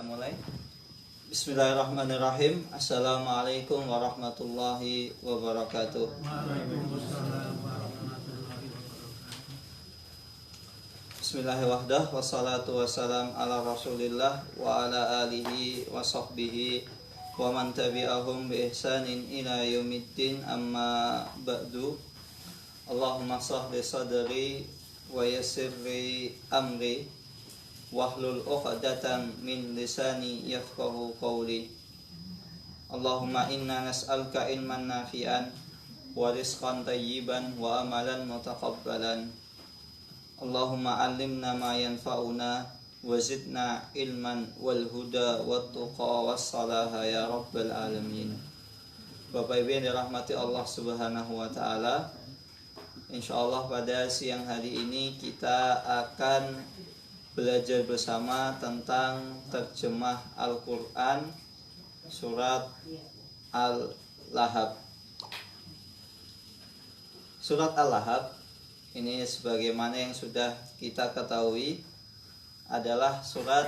mulai. Bismillahirrahmanirrahim. Assalamualaikum warahmatullahi wabarakatuh. Waalaikumsalam warahmatullahi wabarakatuh. Bismillahirrahmanirrahim. Wassalatu wassalam ala Rasulillah wa ala alihi wa sahbihi wa man tabi'ahum bi ihsanin ila yaumiddin, amma ba'du. Allahumma sahli sadri wa yassirli amri wahlul 'uqdatam min lisani yafqahu qawli. Allahumma inna nas'aluka ilman nafi'an wa rizqan tayyiban wa amalan mutaqabbalan. Allahumma 'allimna ma yanfa'una wa zidna ilman wal huda wat tuqa was salaha ya rabbal alamin. Bapak Ibu yang dirahmati Allah Subhanahu wa taala, insyaallah pada siang hari ini kita akan belajar bersama tentang terjemah Al-Quran surat Al-Lahab. Surat Al-Lahab ini sebagaimana yang sudah kita ketahui adalah surat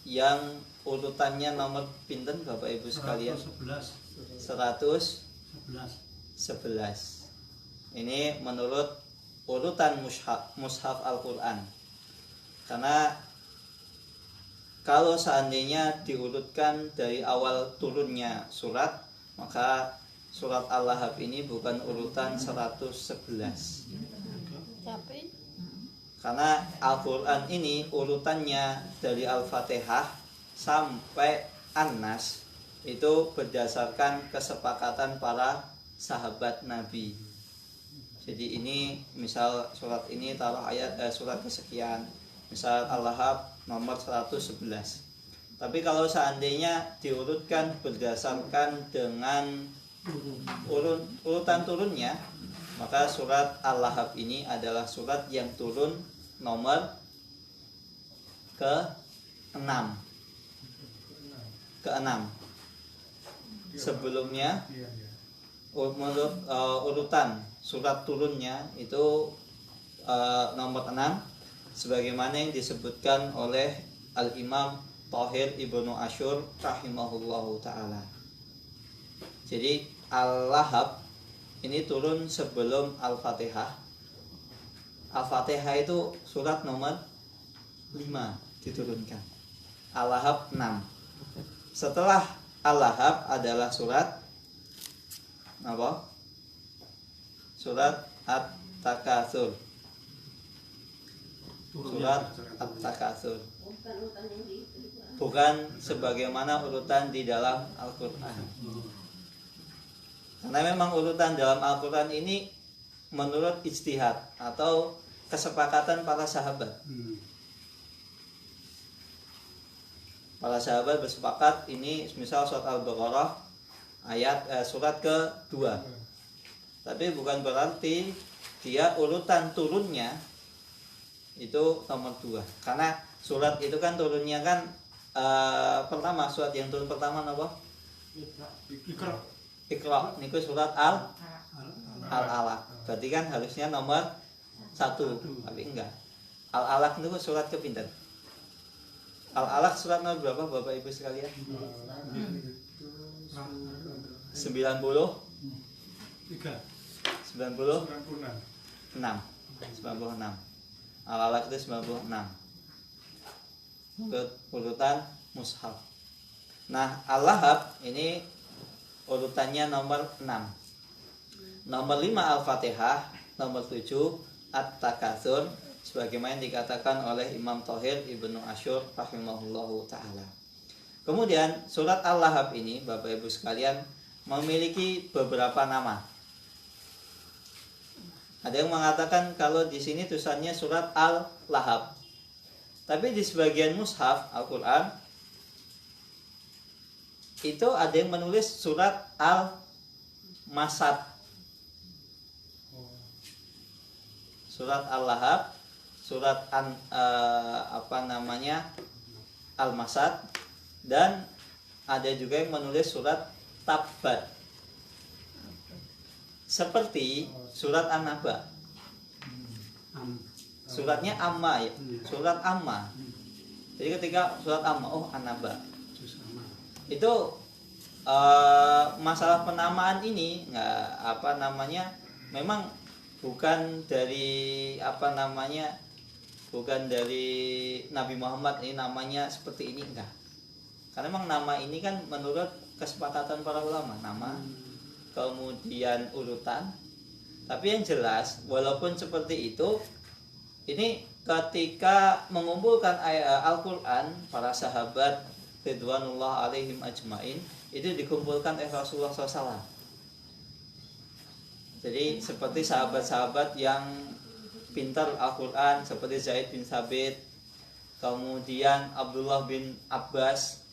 yang urutannya nomor pinten Bapak Ibu sekalian? 111. Ini menurut urutan mushaf Al-Quran. Karena kalau seandainya diurutkan dari awal turunnya surat, maka surat Al-Lahab ini bukan urutan 111. Karena Al-Quran ini urutannya dari Al-Fatihah sampai An-Nas itu berdasarkan kesepakatan para sahabat Nabi. Jadi ini misal surat ini taruh surat kesekian, misal Al-Lahab nomor 111. Tapi kalau seandainya diurutkan berdasarkan dengan urutan turunnya, maka surat Al-Lahab ini adalah surat yang turun nomor ke-6. Sebelumnya menurut urutan surat turunnya itu nomor 6, sebagaimana yang disebutkan oleh Al-Imam Thahir Ibnu Asyur rahimahullahu ta'ala. Jadi Al-Lahab ini turun sebelum Al-Fatihah. Al-Fatihah itu surat nomor 5 diturunkan. Al-Lahab 6. Setelah Al-Lahab adalah surat apa? Surat At-Takatsur. Surat At-Takatsur. Bukan sebagaimana urutan di dalam Al-Quran. Karena memang urutan dalam Al-Quran ini menurut ijtihad atau kesepakatan para sahabat. Para sahabat bersepakat ini misal surat Al-Baqarah surat ke-2. Tapi bukan berarti dia urutan turunnya itu nomor 2. Karena surat itu kan turunnya kan pertama, surat yang turun pertama apa? Iqra. Niku surat Al-Alaq. Berarti kan harusnya nomor 1, tapi enggak. Al-Alaq itu surat ke-pinten? Al-Alaq surat nomor berapa Bapak Ibu sekalian? 96. Al-Alaq itu 96. Urutan mushaf. Nah, Al-Lahab ini urutannya nomor 6. Nomor 5 Al-Fatihah, nomor 7 At-Takatsur, sebagaimana yang dikatakan oleh Imam Thahir Ibnu Asyur rahimahullahu ta'ala. Kemudian surat Al-Lahab ini Bapak Ibu sekalian memiliki beberapa nama. Ada yang mengatakan kalau di sini tulisannya surat Al-Lahab. Tapi di sebagian mushaf Al-Quran itu ada yang menulis surat Al-Masad. Surat Al-Lahab, surat Al-Masad, dan ada juga yang menulis surat Tabbat. Seperti surat An-Naba. Suratnya Amma ya, surat Amma. Jadi ketika surat Amma, oh An-Naba. Sama. Itu masalah penamaan ini memang bukan dari bukan dari Nabi Muhammad ini namanya seperti ini, enggak. Karena memang nama ini kan menurut kesepakatan para ulama, nama kemudian urutan. Tapi yang jelas walaupun seperti itu, ini ketika mengumpulkan Al-Quran, para sahabat ridwanullah alaihim ajmain itu dikumpulkan oleh Rasulullah SAW. Jadi seperti sahabat-sahabat yang pintar Al-Quran seperti Zaid bin Thabit, kemudian Abdullah bin Abbas,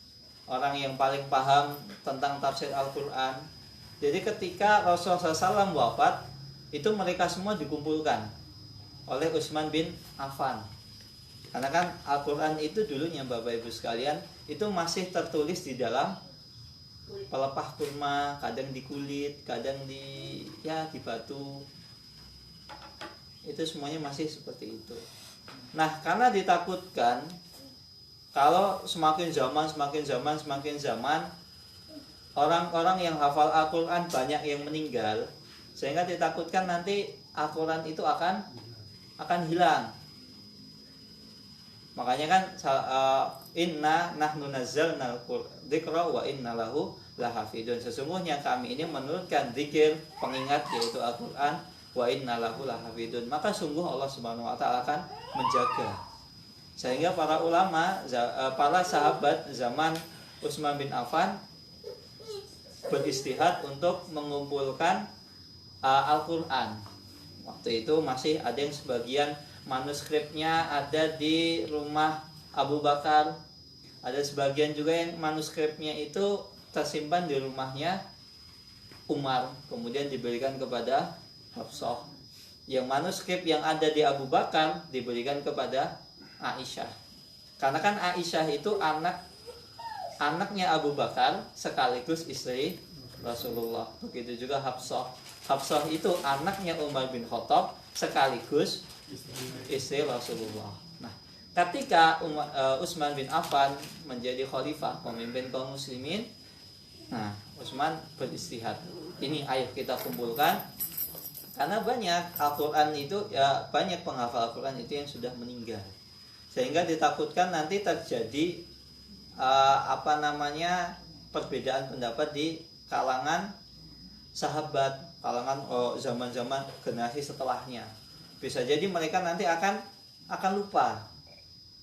orang yang paling paham tentang tafsir Al-Quran. Jadi ketika Rasulullah SAW wafat, itu mereka semua dikumpulkan oleh Utsman bin Affan. Karena kan Al-Quran itu dulunya Bapak Ibu sekalian itu masih tertulis di dalam pelepah kurma, kadang di kulit, kadang di batu. Itu semuanya masih seperti itu. Nah, karena ditakutkan kalau semakin zaman orang-orang yang hafal Al-Quran banyak yang meninggal, sehingga ditakutkan nanti Al-Quran itu akan hilang. Makanya kan inna nahnu nazzalnal dzikra wa inna lahu lahafidun. Sesungguhnya kami ini menurunkan zikir, pengingat yaitu Al-Quran, wa inna lahu lahafidun. Maka sungguh Allah Subhanahu wa taala akan menjaga. Sehingga para ulama, para sahabat zaman Utsman bin Affan beristihad untuk mengumpulkan Al-Quran. Waktu itu masih ada yang sebagian manuskripnya ada di rumah Abu Bakar, ada sebagian juga yang manuskripnya itu tersimpan di rumahnya Umar, kemudian diberikan kepada Hafsah. Yang manuskrip yang ada di Abu Bakar diberikan kepada Aisyah. Karena kan Aisyah itu anaknya Abu Bakar sekaligus istri Rasulullah. Begitu juga Hafsah. Hafsah itu anaknya Umar bin Khattab sekaligus istri Rasulullah. Nah, ketika Utsman bin Affan menjadi khalifah, pemimpin kaum muslimin, nah Utsman beristihad. Ini ayo kita kumpulkan, karena banyak Al-Quran itu banyak penghafal Al-Quran itu yang sudah meninggal, sehingga ditakutkan nanti terjadi perbedaan pendapat di kalangan sahabat, kalangan zaman-zaman generasi setelahnya. Bisa jadi mereka nanti akan lupa.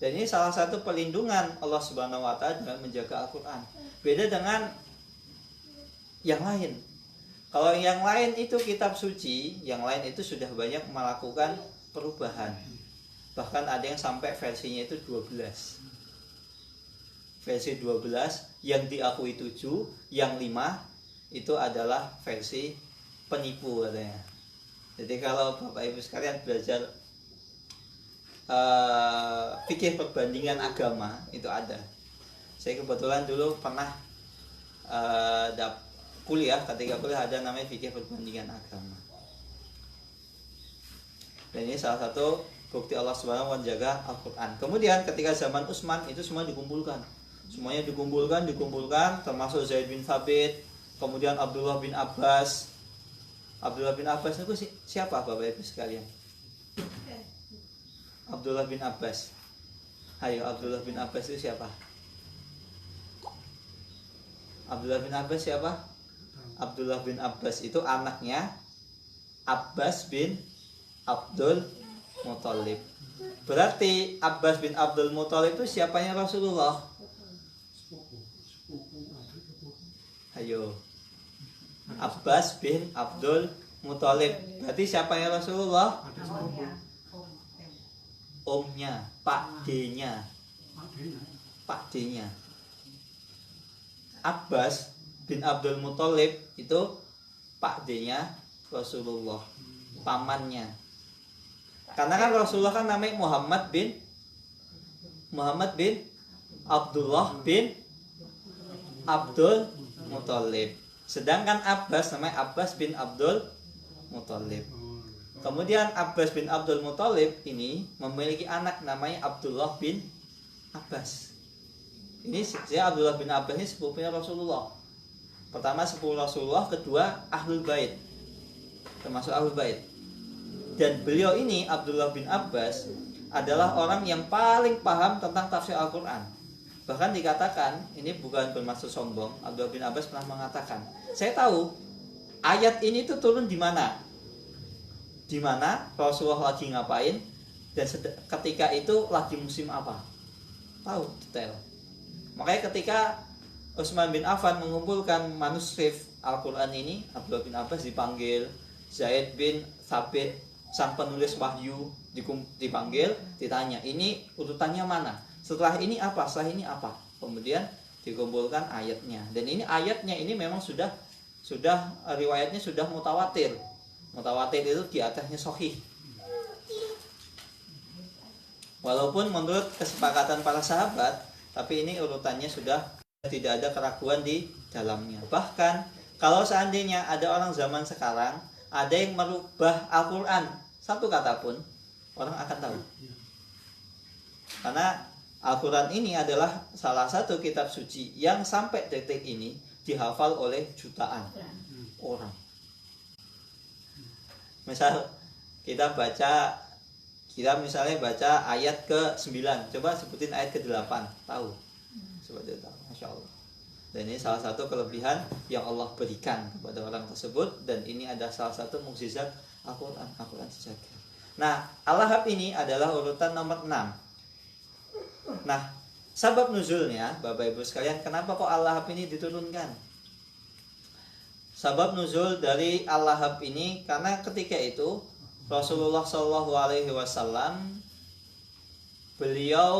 Dan ini salah satu perlindungan Allah Subhanahu wa taala dengan menjaga Al-Qur'an. Beda dengan yang lain. Kalau yang lain itu kitab suci, yang lain itu sudah banyak melakukan perubahan. Bahkan ada yang sampai versinya itu 12. Versi 12 yang diakui 7, yang 5 itu adalah versi penipu katanya. Jadi kalau Bapak Ibu sekalian belajar fikih perbandingan agama itu ada. Saya kebetulan dulu pernah kuliah, ketika kuliah ada namanya fikih perbandingan agama. Dan ini salah satu bukti Allah Subhanahu wa taala menjaga Al-Quran. Kemudian ketika zaman Utsman itu semua dikumpulkan. Semuanya dikumpulkan termasuk Zaid bin Thabit, kemudian Abdullah bin Abbas. Abdullah bin Abbas itu siapa Bapak Ibu sekalian? Abdullah bin Abbas. Ayo, Abdullah bin Abbas itu siapa? Abdullah bin Abbas siapa? Abdullah bin Abbas itu anaknya Abbas bin Abdul Muthalib. Berarti Abbas bin Abdul Muthalib itu siapanya Rasulullah? Ayo, Abbas bin Abdul Muthalib. Berarti siapanya Rasulullah? Omnya, Pak D-nya. Abbas bin Abdul Muthalib itu Pak D-nya Rasulullah, pamannya. Karena kan Rasulullah kan namanya Muhammad bin Abdullah bin Abdul Muthalib. Sedangkan Abbas namanya Abbas bin Abdul Muthalib. Kemudian Abbas bin Abdul Muthalib ini memiliki anak namanya Abdullah bin Abbas. Ini saya Abdullah bin Abbas ini sepupunya Rasulullah. Pertama sepupu Rasulullah, kedua Ahlul Bait. Termasuk Ahlul Bait. Dan beliau ini Abdullah bin Abbas adalah orang yang paling paham tentang tafsir Al-Qur'an. Bahkan dikatakan, ini bukan bermaksud sombong, Abdullah bin Abbas pernah mengatakan, saya tahu ayat ini tuh turun di mana? Di mana Rasulullah lagi ngapain dan ketika itu lagi musim apa? Tahu detail. Makanya ketika Utsman bin Affan mengumpulkan manuskrip Al-Qur'an ini, Abdullah bin Abbas dipanggil, Zaid bin Thabit sang penulis wahyu dipanggil, ditanya, ini urutannya mana? Setelah ini apa? Setelah ini apa? Kemudian dikumpulkan ayatnya. Dan ini ayatnya ini memang sudah riwayatnya sudah mutawatir. Mutawatir itu di atasnya sahih. Walaupun menurut kesepakatan para sahabat, tapi ini urutannya sudah tidak ada keraguan di dalamnya. Bahkan kalau seandainya ada orang zaman sekarang ada yang merubah Al-Qur'an satu kata pun, orang akan tahu. Karena Al-Quran ini adalah salah satu kitab suci yang sampai detik ini dihafal oleh jutaan orang. Misal kita misalnya baca ayat ke-9, coba sebutin ayat ke-8, tahu? Coba dia tahu, Masya Allah. Dan ini salah satu kelebihan yang Allah berikan kepada orang tersebut, dan ini adalah salah satu mukjizat Al-Quran sejagat. Nah, Al-Lahab ini adalah urutan nomor 6. Nah, sebab nuzulnya, Bapak Ibu sekalian, kenapa kok Al-Lahab ini diturunkan? Sebab nuzul dari Al-Lahab ini karena ketika itu Rasulullah SAW beliau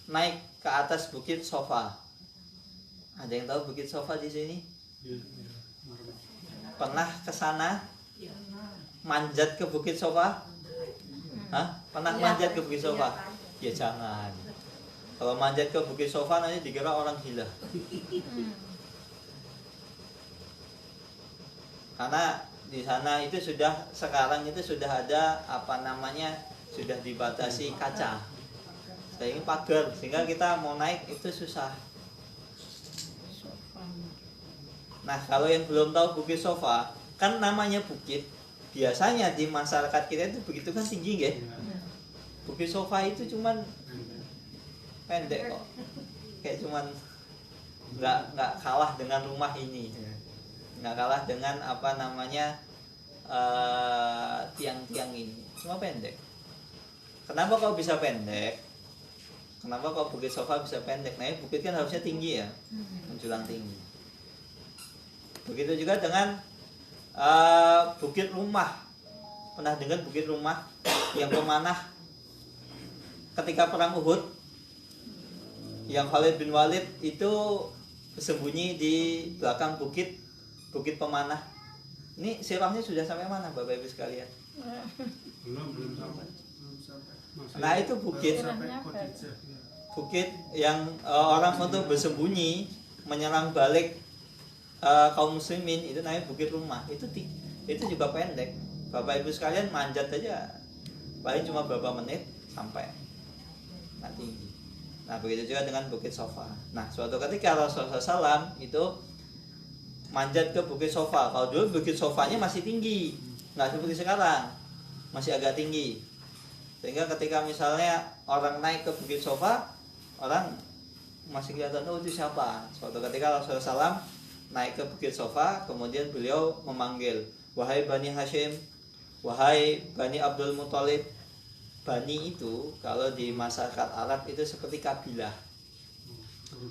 naik ke atas bukit Sofa. Ada yang tahu bukit Sofa di sini? Pernah ke sana? Manjat ke bukit Sofa? Hah? Pernah manjat ke bukit Sofa? Ya jangan. Kalau manjat ke bukit Sofa nanti dikira orang gila. Karena di sana itu sekarang itu sudah ada sudah dibatasi kaca. Sehingga pagar, sehingga kita mau naik itu susah. Nah, kalau yang belum tahu bukit Sofa, kan namanya bukit. Biasanya di masyarakat kita itu begitu kan tinggi, ya. Bukit Sofa itu cuman pendek kok, kayak cuman nggak kalah dengan rumah ini, nggak kalah dengan tiang-tiang ini, cuma pendek. Kenapa kok bisa pendek? Kenapa kok bukit Sofa bisa pendek? Nah, bukit kan harusnya tinggi ya, menjulang tinggi. Begitu juga dengan bukit rumah. Pernah dengar bukit rumah yang pemanah ketika perang Uhud, yang Khalid bin Walid itu bersembunyi di belakang bukit pemanah. Ini sirahnya sudah sampai mana, Bapak Ibu sekalian? Belum sampai. Nah, itu bukit yang orang untuk bersembunyi menyerang balik kaum muslimin, itu namanya bukit rumah. Itu juga pendek. Bapak Ibu sekalian manjat aja paling cuma beberapa menit sampai. Tinggi. Nah, begitu juga dengan bukit Sofa. Nah, suatu ketika Rasulullah SAW itu manjat ke bukit Sofa. Kalau dulu bukit Sofanya masih tinggi, nggak seperti sekarang, masih agak tinggi. Sehingga ketika misalnya orang naik ke bukit Sofa, orang masih kelihatan, oh itu siapa? Suatu ketika Rasulullah SAW naik ke bukit Sofa, kemudian beliau memanggil, wahai Bani Hashim, wahai Bani Abdul Muthalib. Bani itu kalau di masyarakat Arab itu seperti kabilah,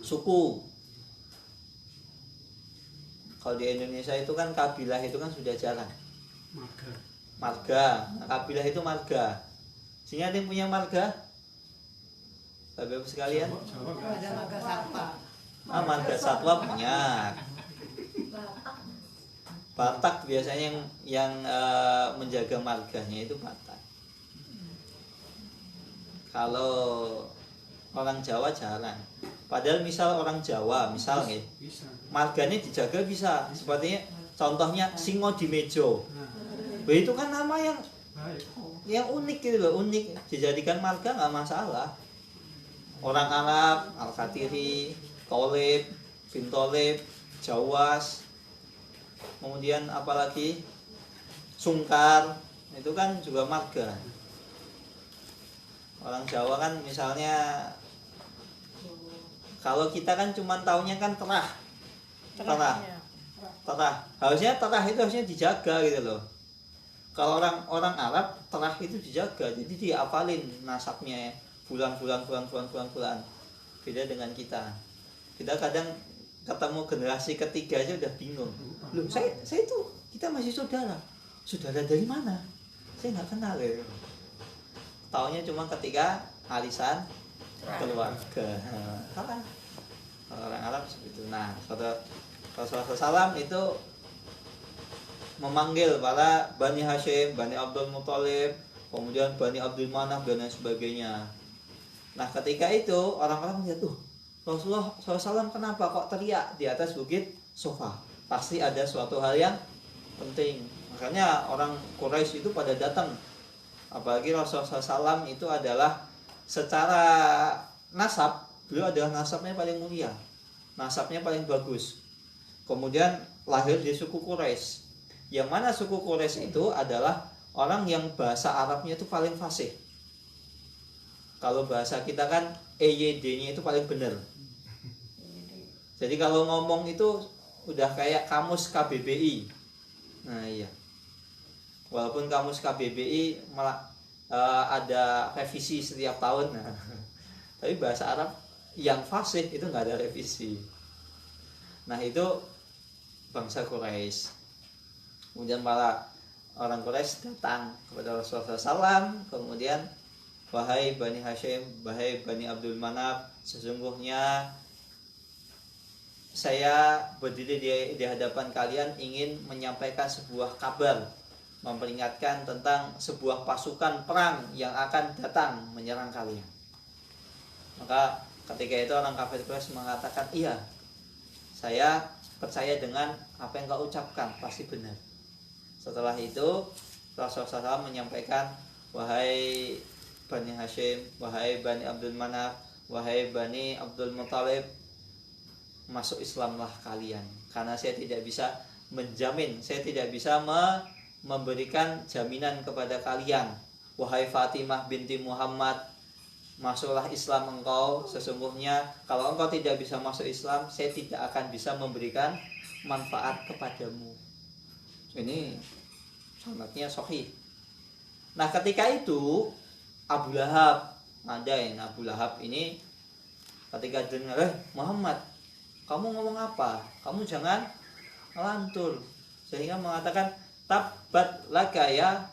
suku. Kalau di Indonesia itu kan kabilah itu kan sudah jarang. Marga. Nah, kabilah itu marga. Sini ada yang punya marga? Bapak-Ibu sekalian? Ada marga satwa. Marga satwa punya. Batak biasanya yang menjaga marganya itu Batak. Kalau orang Jawa jarang. Padahal misal orang Jawa, misalnya marganya dijaga bisa. Sepertinya contohnya Singo di Mejo. Itu kan nama yang unik gitu loh, unik. Dijadikan marga nggak masalah. Orang Arab, Al-Katiri, Tolib, bin Tolib, Jawas, kemudian apalagi Sungkar, itu kan juga marga. Orang Jawa kan misalnya, kalau kita kan cuma taunya kan terah. Harusnya terah itu harusnya dijaga gitu loh. Kalau orang Arab terah itu dijaga, jadi diapalin nasabnya bulan. Beda dengan kita. Kita kadang ketemu generasi ketiga aja udah bingung. Loh, saya itu kita masih saudara. Saudara dari mana? Saya nggak kenal ya. Taunya cuma ketika arisan keluarga. Salah. Orang Arab seperti itu. Nah, Rasulullah SAW itu memanggil para Bani Hashim, Bani Abdul Muthalib, kemudian Bani Abdul Manaf dan lain sebagainya. Nah, ketika itu orang-orang melihat, Rasulullah SAW kenapa kok teriak di atas bukit Sofa? Pasti ada suatu hal yang penting. Makanya orang Quraisy itu pada datang. Apalagi Rasulullah SAW itu adalah secara nasab, beliau adalah nasabnya paling mulia, nasabnya paling bagus. Kemudian lahir di suku Quraisy, yang mana suku Quraisy itu adalah orang yang bahasa Arabnya itu paling fasih. Kalau bahasa kita kan EYD-nya itu paling benar. Jadi kalau ngomong itu udah kayak kamus KBBI. Nah iya. Walaupun kamus KBBI malah ada revisi setiap tahun. Nah, tapi bahasa Arab yang fasih itu nggak ada revisi. Nah itu bangsa Quraisy. Kemudian para orang Quraisy datang kepada Rasulullah SAW. Kemudian, wahai Bani Hashim, wahai Bani Abdul Manaf, sesungguhnya saya berdiri di hadapan kalian ingin menyampaikan sebuah kabar, memperingatkan tentang sebuah pasukan perang yang akan datang menyerang kalian. Maka ketika itu orang kafir Quraisy mengatakan, iya, saya percaya dengan apa yang kau ucapkan, pasti benar. Setelah itu Rasulullah SAW menyampaikan, wahai Bani Hashim, wahai Bani Abdul Manaf, wahai Bani Abdul Muthalib, masuk Islamlah kalian, karena saya tidak bisa menjamin, saya tidak bisa memberikan jaminan kepada kalian. Wahai Fatimah binti Muhammad, masuklah Islam engkau. Sesungguhnya kalau engkau tidak bisa masuk Islam, saya tidak akan bisa memberikan manfaat kepadamu. Ini sanadnya sahih. Nah ketika itu Abu Lahab, ada yang Abu Lahab ini ketika dengar, Muhammad, kamu ngomong apa? Kamu jangan ngelantur. Sehingga mengatakan, tabbat laka ya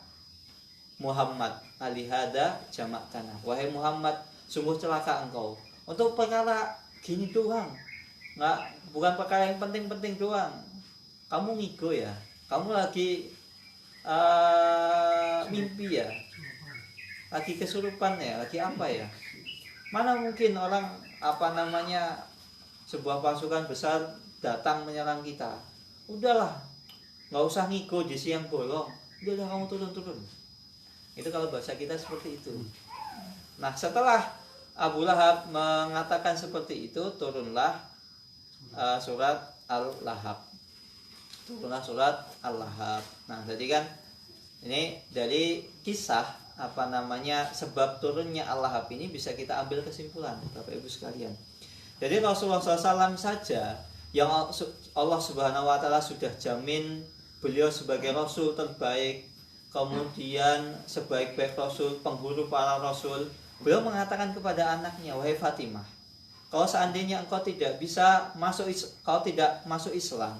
Muhammad, alihada jamak tanah. Wahai Muhammad, sungguh celaka engkau untuk perkara gini doang, bukan perkara yang penting-penting doang. Kamu ngigo ya, kamu lagi mimpi ya, lagi kesurupan ya, lagi apa ya? Mana mungkin orang sebuah pasukan besar datang menyerang kita. Udahlah, nggak usah ngigo di siang bolong. Udahlah kamu turun. Itu kalau bahasa kita seperti itu. Nah setelah Abu Lahab mengatakan seperti itu, turunlah surat Al-Lahab. Nah tadi kan ini dari kisah sebab turunnya Al-Lahab ini bisa kita ambil kesimpulan, Bapak Ibu sekalian. Jadi Rasulullah SAW saja yang Allah Subhanahu Wa Taala sudah jamin beliau sebagai Rasul terbaik, kemudian sebaik-baik Rasul, pengguru para Rasul, beliau mengatakan kepada anaknya, wahai Fatimah, kalau seandainya engkau tidak masuk Islam,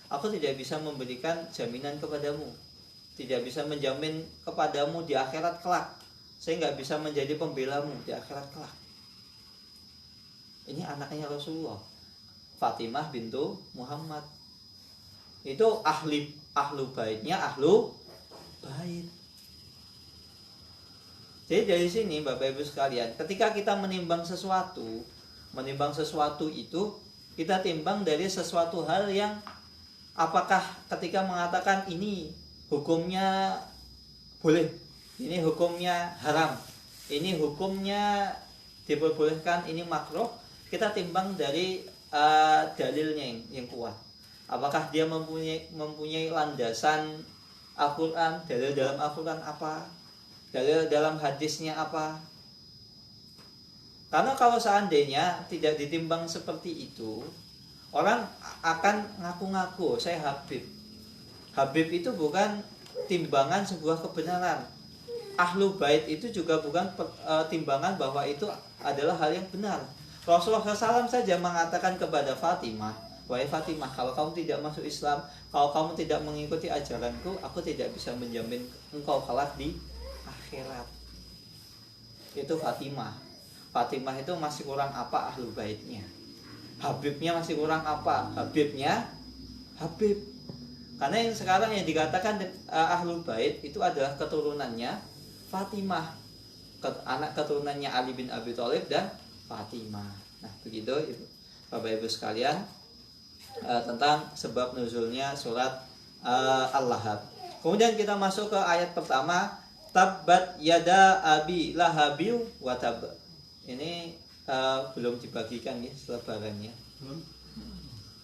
aku tidak bisa memberikan jaminan kepadamu, tidak bisa menjamin kepadamu di akhirat kelak. Saya nggak bisa menjadi pembelamu di akhirat kelak. Ini anaknya Rasulullah, Fatimah bintu Muhammad. Itu ahlu baitnya, ahlu bait. Jadi dari sini Bapak Ibu sekalian, ketika kita menimbang sesuatu itu kita timbang dari sesuatu hal yang apakah ketika mengatakan ini hukumnya boleh, ini hukumnya haram, ini hukumnya diperbolehkan, ini makruh, kita timbang dari dalilnya yang kuat. Apakah dia mempunyai landasan Al-Quran, dalil dalam Al-Quran apa, dalil dalam hadisnya apa. Karena kalau seandainya tidak ditimbang seperti itu, orang akan ngaku-ngaku saya Habib. Habib itu bukan timbangan sebuah kebenaran. Ahlu bait itu juga bukan timbangan bahwa itu adalah hal yang benar. Rasulullah SAW saja mengatakan kepada Fatimah, wahai Fatimah, kalau kamu tidak masuk Islam, kalau kamu tidak mengikuti ajaranku, aku tidak bisa menjamin engkau kelak di akhirat. Itu Fatimah. Fatimah itu masih kurang apa ahlu baitnya. Habibnya masih kurang apa? Habibnya Habib. Karena yang sekarang yang dikatakan ahlu bait itu adalah keturunannya Fatimah, anak keturunannya Ali bin Abi Thalib dan Fatimah. Nah, begitu Bapak Ibu sekalian tentang sebab nuzulnya surat Al-Lahab. Kemudian kita masuk ke ayat pertama, tabbat yada abi lahabiu wa tab. Ini belum dibagikan ya selebarannya.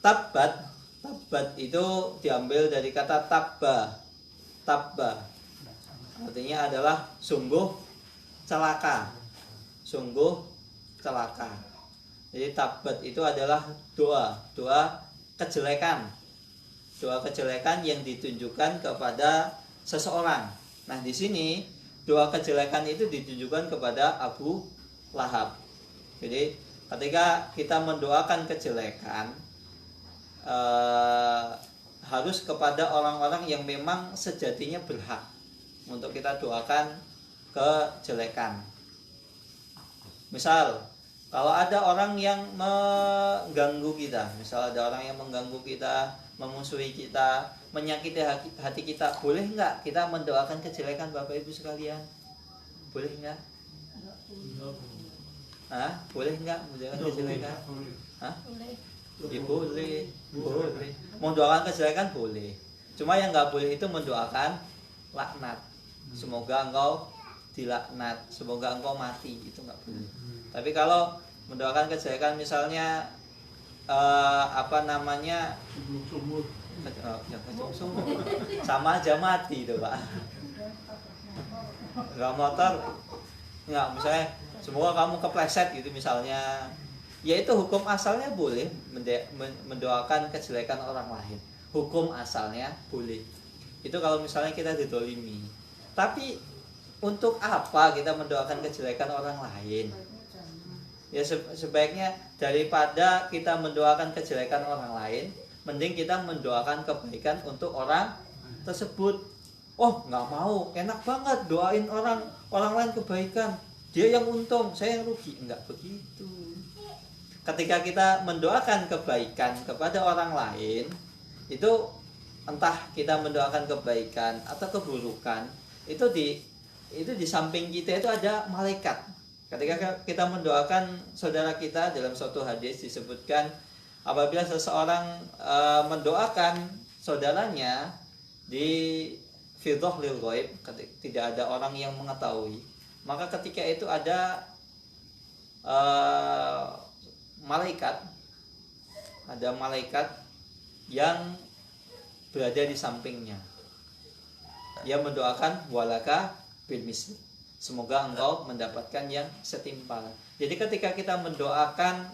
Tabbat itu diambil dari kata tabba. Artinya adalah sungguh celaka. Jadi tabbat itu adalah doa kejelekan. Doa kejelekan yang ditunjukkan kepada seseorang. Nah, di sini doa kejelekan itu ditujukan kepada Abu Lahab. Jadi ketika kita mendoakan kejelekan, harus kepada orang-orang yang memang sejatinya berhak untuk kita doakan kejelekan. Misal, kalau ada orang yang mengganggu kita, misal ada orang yang mengganggu kita, memusuhi kita, menyakiti hati kita, boleh nggak kita mendoakan kejelekan Bapak Ibu sekalian? Boleh nggak? Boleh nggak mendoakan kejelekan? Ya boleh. Mendoakan kejelekan boleh. Cuma yang nggak boleh itu mendoakan laknat. Semoga engkau dilaknat, semoga engkau mati, itu nggak boleh. Tapi kalau mendoakan kejelekan misalnya sama aja mati itu Pak. Nggak motor, nggak, misalnya semoga kamu kepleset gitu misalnya, ya itu hukum asalnya boleh mendoakan kejelekan orang lain. Hukum asalnya boleh. Itu kalau misalnya kita didolimi. Tapi untuk apa kita mendoakan kejelekan orang lain? Ya sebaiknya daripada kita mendoakan kejelekan orang lain, mending kita mendoakan kebaikan untuk orang tersebut. Oh, nggak mau, enak banget doain orang lain kebaikan, dia yang untung, saya yang rugi. Enggak begitu. Ketika kita mendoakan kebaikan kepada orang lain, itu entah kita mendoakan kebaikan atau keburukan, itu di samping kita itu ada malaikat. Ketika kita mendoakan saudara kita, dalam suatu hadis disebutkan apabila seseorang mendoakan saudaranya di fi dhahril ghaib, tidak ada orang yang mengetahui, maka ketika itu ada malaikat yang berada di sampingnya. Dia mendoakan walaka bil misli, semoga engkau mendapatkan yang setimpal. Jadi ketika kita mendoakan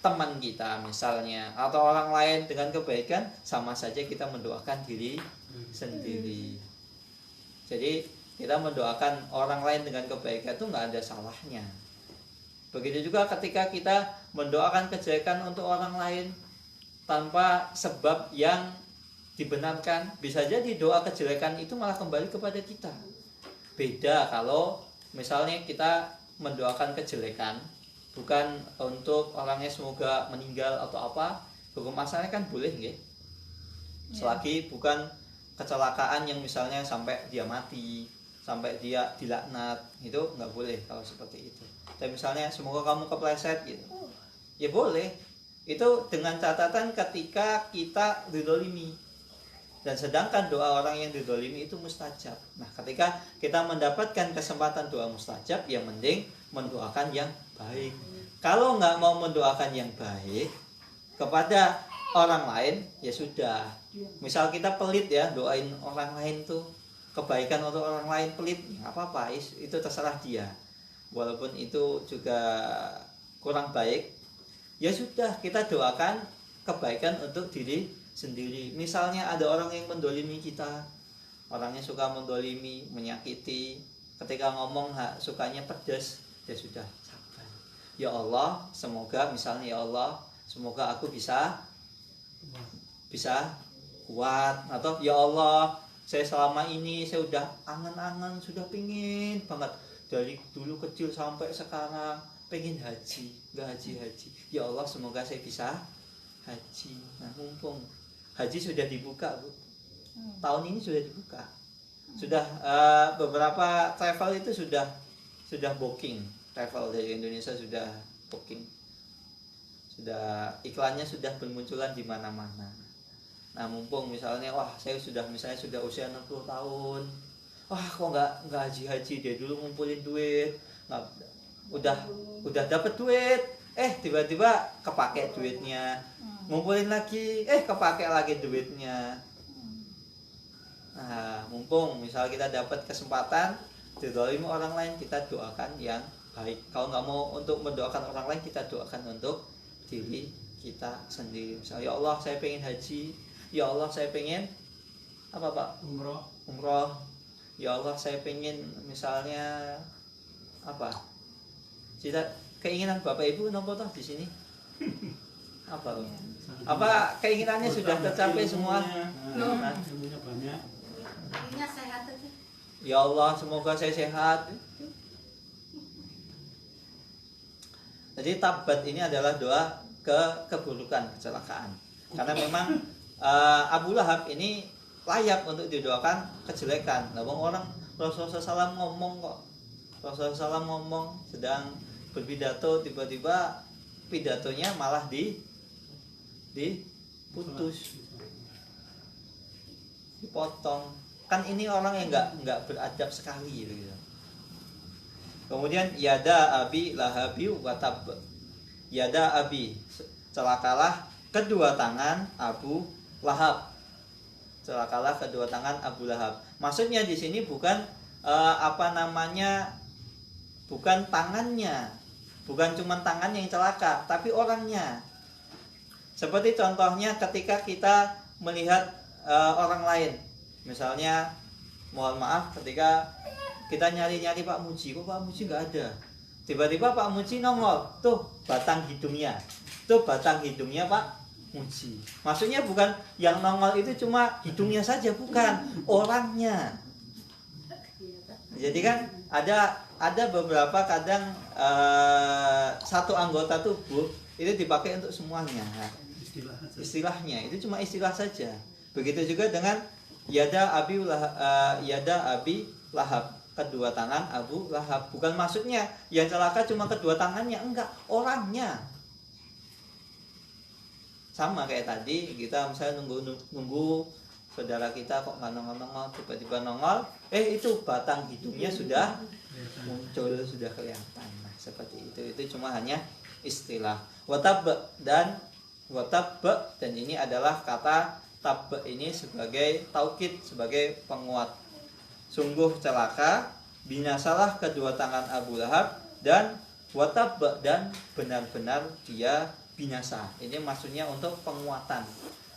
teman kita misalnya atau orang lain dengan kebaikan, sama saja kita mendoakan diri sendiri. Jadi kita mendoakan orang lain dengan kebaikan itu nggak ada salahnya. Begitu juga ketika kita mendoakan kejelekan untuk orang lain tanpa sebab yang dibenarkan, bisa jadi doa kejelekan itu malah kembali kepada kita. Beda kalau misalnya kita mendoakan kejelekan bukan untuk orangnya semoga meninggal atau apa, hukum asalnya kan boleh nggih. Selagi bukan kecelakaan yang misalnya sampai dia mati, sampai dia dilaknat, itu nggak boleh kalau seperti itu. Tapi misalnya semoga kamu kepleset gitu, ya boleh. Itu dengan catatan ketika kita didolimi. Dan sedangkan doa orang yang didolimi itu mustajab. Nah, ketika kita mendapatkan kesempatan doa mustajab, yang mending mendoakan yang baik. Kalau nggak mau mendoakan yang baik kepada orang lain, ya sudah. Misal kita pelit ya, doain orang lain tuh kebaikan untuk orang lain pelit, nggak apa-apa, itu terserah dia. Walaupun itu juga kurang baik, ya sudah kita doakan kebaikan untuk diri sendiri. Misalnya ada orang yang mendolimi kita, orangnya suka mendolimi, menyakiti, ketika ngomong sukanya pedas, ya sudah sabar. Ya Allah, semoga misalnya ya Allah, semoga aku bisa kuat, atau ya Allah, saya selama ini saya udah angan-angan, sudah pingin banget dari dulu kecil sampai sekarang pengen haji, nggak haji. Ya Allah, semoga saya bisa haji. Nah, mumpung haji sudah dibuka, Bu. Tahun ini sudah dibuka. Sudah beberapa travel itu sudah booking. Travel dari Indonesia sudah booking. Sudah iklannya sudah bermunculan di mana-mana. Nah, mumpung misalnya saya sudah usia 60 tahun. Kok nggak haji dari dulu ngumpulin duit. Udah dapat duit, tiba-tiba kepake duitnya. Ngumpulin lagi, kepake lagi duitnya. Nah, mumpung misal kita dapat kesempatan didolimi orang lain, kita doakan yang baik. Kalau nggak mau untuk mendoakan orang lain, kita doakan untuk diri kita sendiri. Misalnya, ya Allah, saya pengen haji. Ya Allah, saya pengen apa, Pak? Umroh. Ya Allah, saya pengen misalnya apa? Keinginan Bapak Ibu nopo toh di sini? Apa? Apa keinginannya sudah tercapai semua? Ilmunya banyak. Intinya sehat aja. Ya Allah, semoga saya sehat. Jadi tabat ini adalah doa keburukan, kecelakaan. Karena memang Abu Lahab ini layak untuk didoakan kejelekan. Nah, orang Rasulullah SAW ngomong kok. Rasulullah SAW ngomong sedang berpidato, tiba-tiba pidatonya malah diputus, dipotong. Kan ini orang yang nggak beradab sekali gitu. Kemudian yada abi lahabi watab. Yada abi, celakalah kedua tangan Abu Lahab. Celakalah kedua tangan Abu Lahab. Maksudnya di sini bukan bukan tangannya, bukan cuma tangannya yang celaka, tapi orangnya. Seperti contohnya ketika kita melihat orang lain, misalnya mohon maaf ketika kita nyari-nyari Pak Muji, kok Pak Muji nggak ada. Tiba-tiba Pak Muji nongol, tuh batang hidungnya Pak Muji. Maksudnya bukan yang nongol itu cuma hidungnya saja, bukan orangnya. Jadi kan ada beberapa kadang satu anggota tubuh itu dipakai untuk semuanya. Istilahnya itu cuma istilah saja. Begitu juga dengan yada abi Lahab, kedua tangan Abu Lahab. Bukan maksudnya yang celaka cuma kedua tangannya, enggak, orangnya. Sama kayak tadi kita misalnya nunggu saudara kita kok nggak nongol, tiba-tiba nongol, itu batang hidungnya sudah muncul, sudah kelihatan. Nah, seperti itu cuma hanya istilah. Watab dan ini adalah kata tab ini sebagai taukid, sebagai penguat. Sungguh celaka, binasalah kedua tangan Abu Lahab, dan watab dan benar-benar dia binasa. Ini maksudnya untuk penguatan,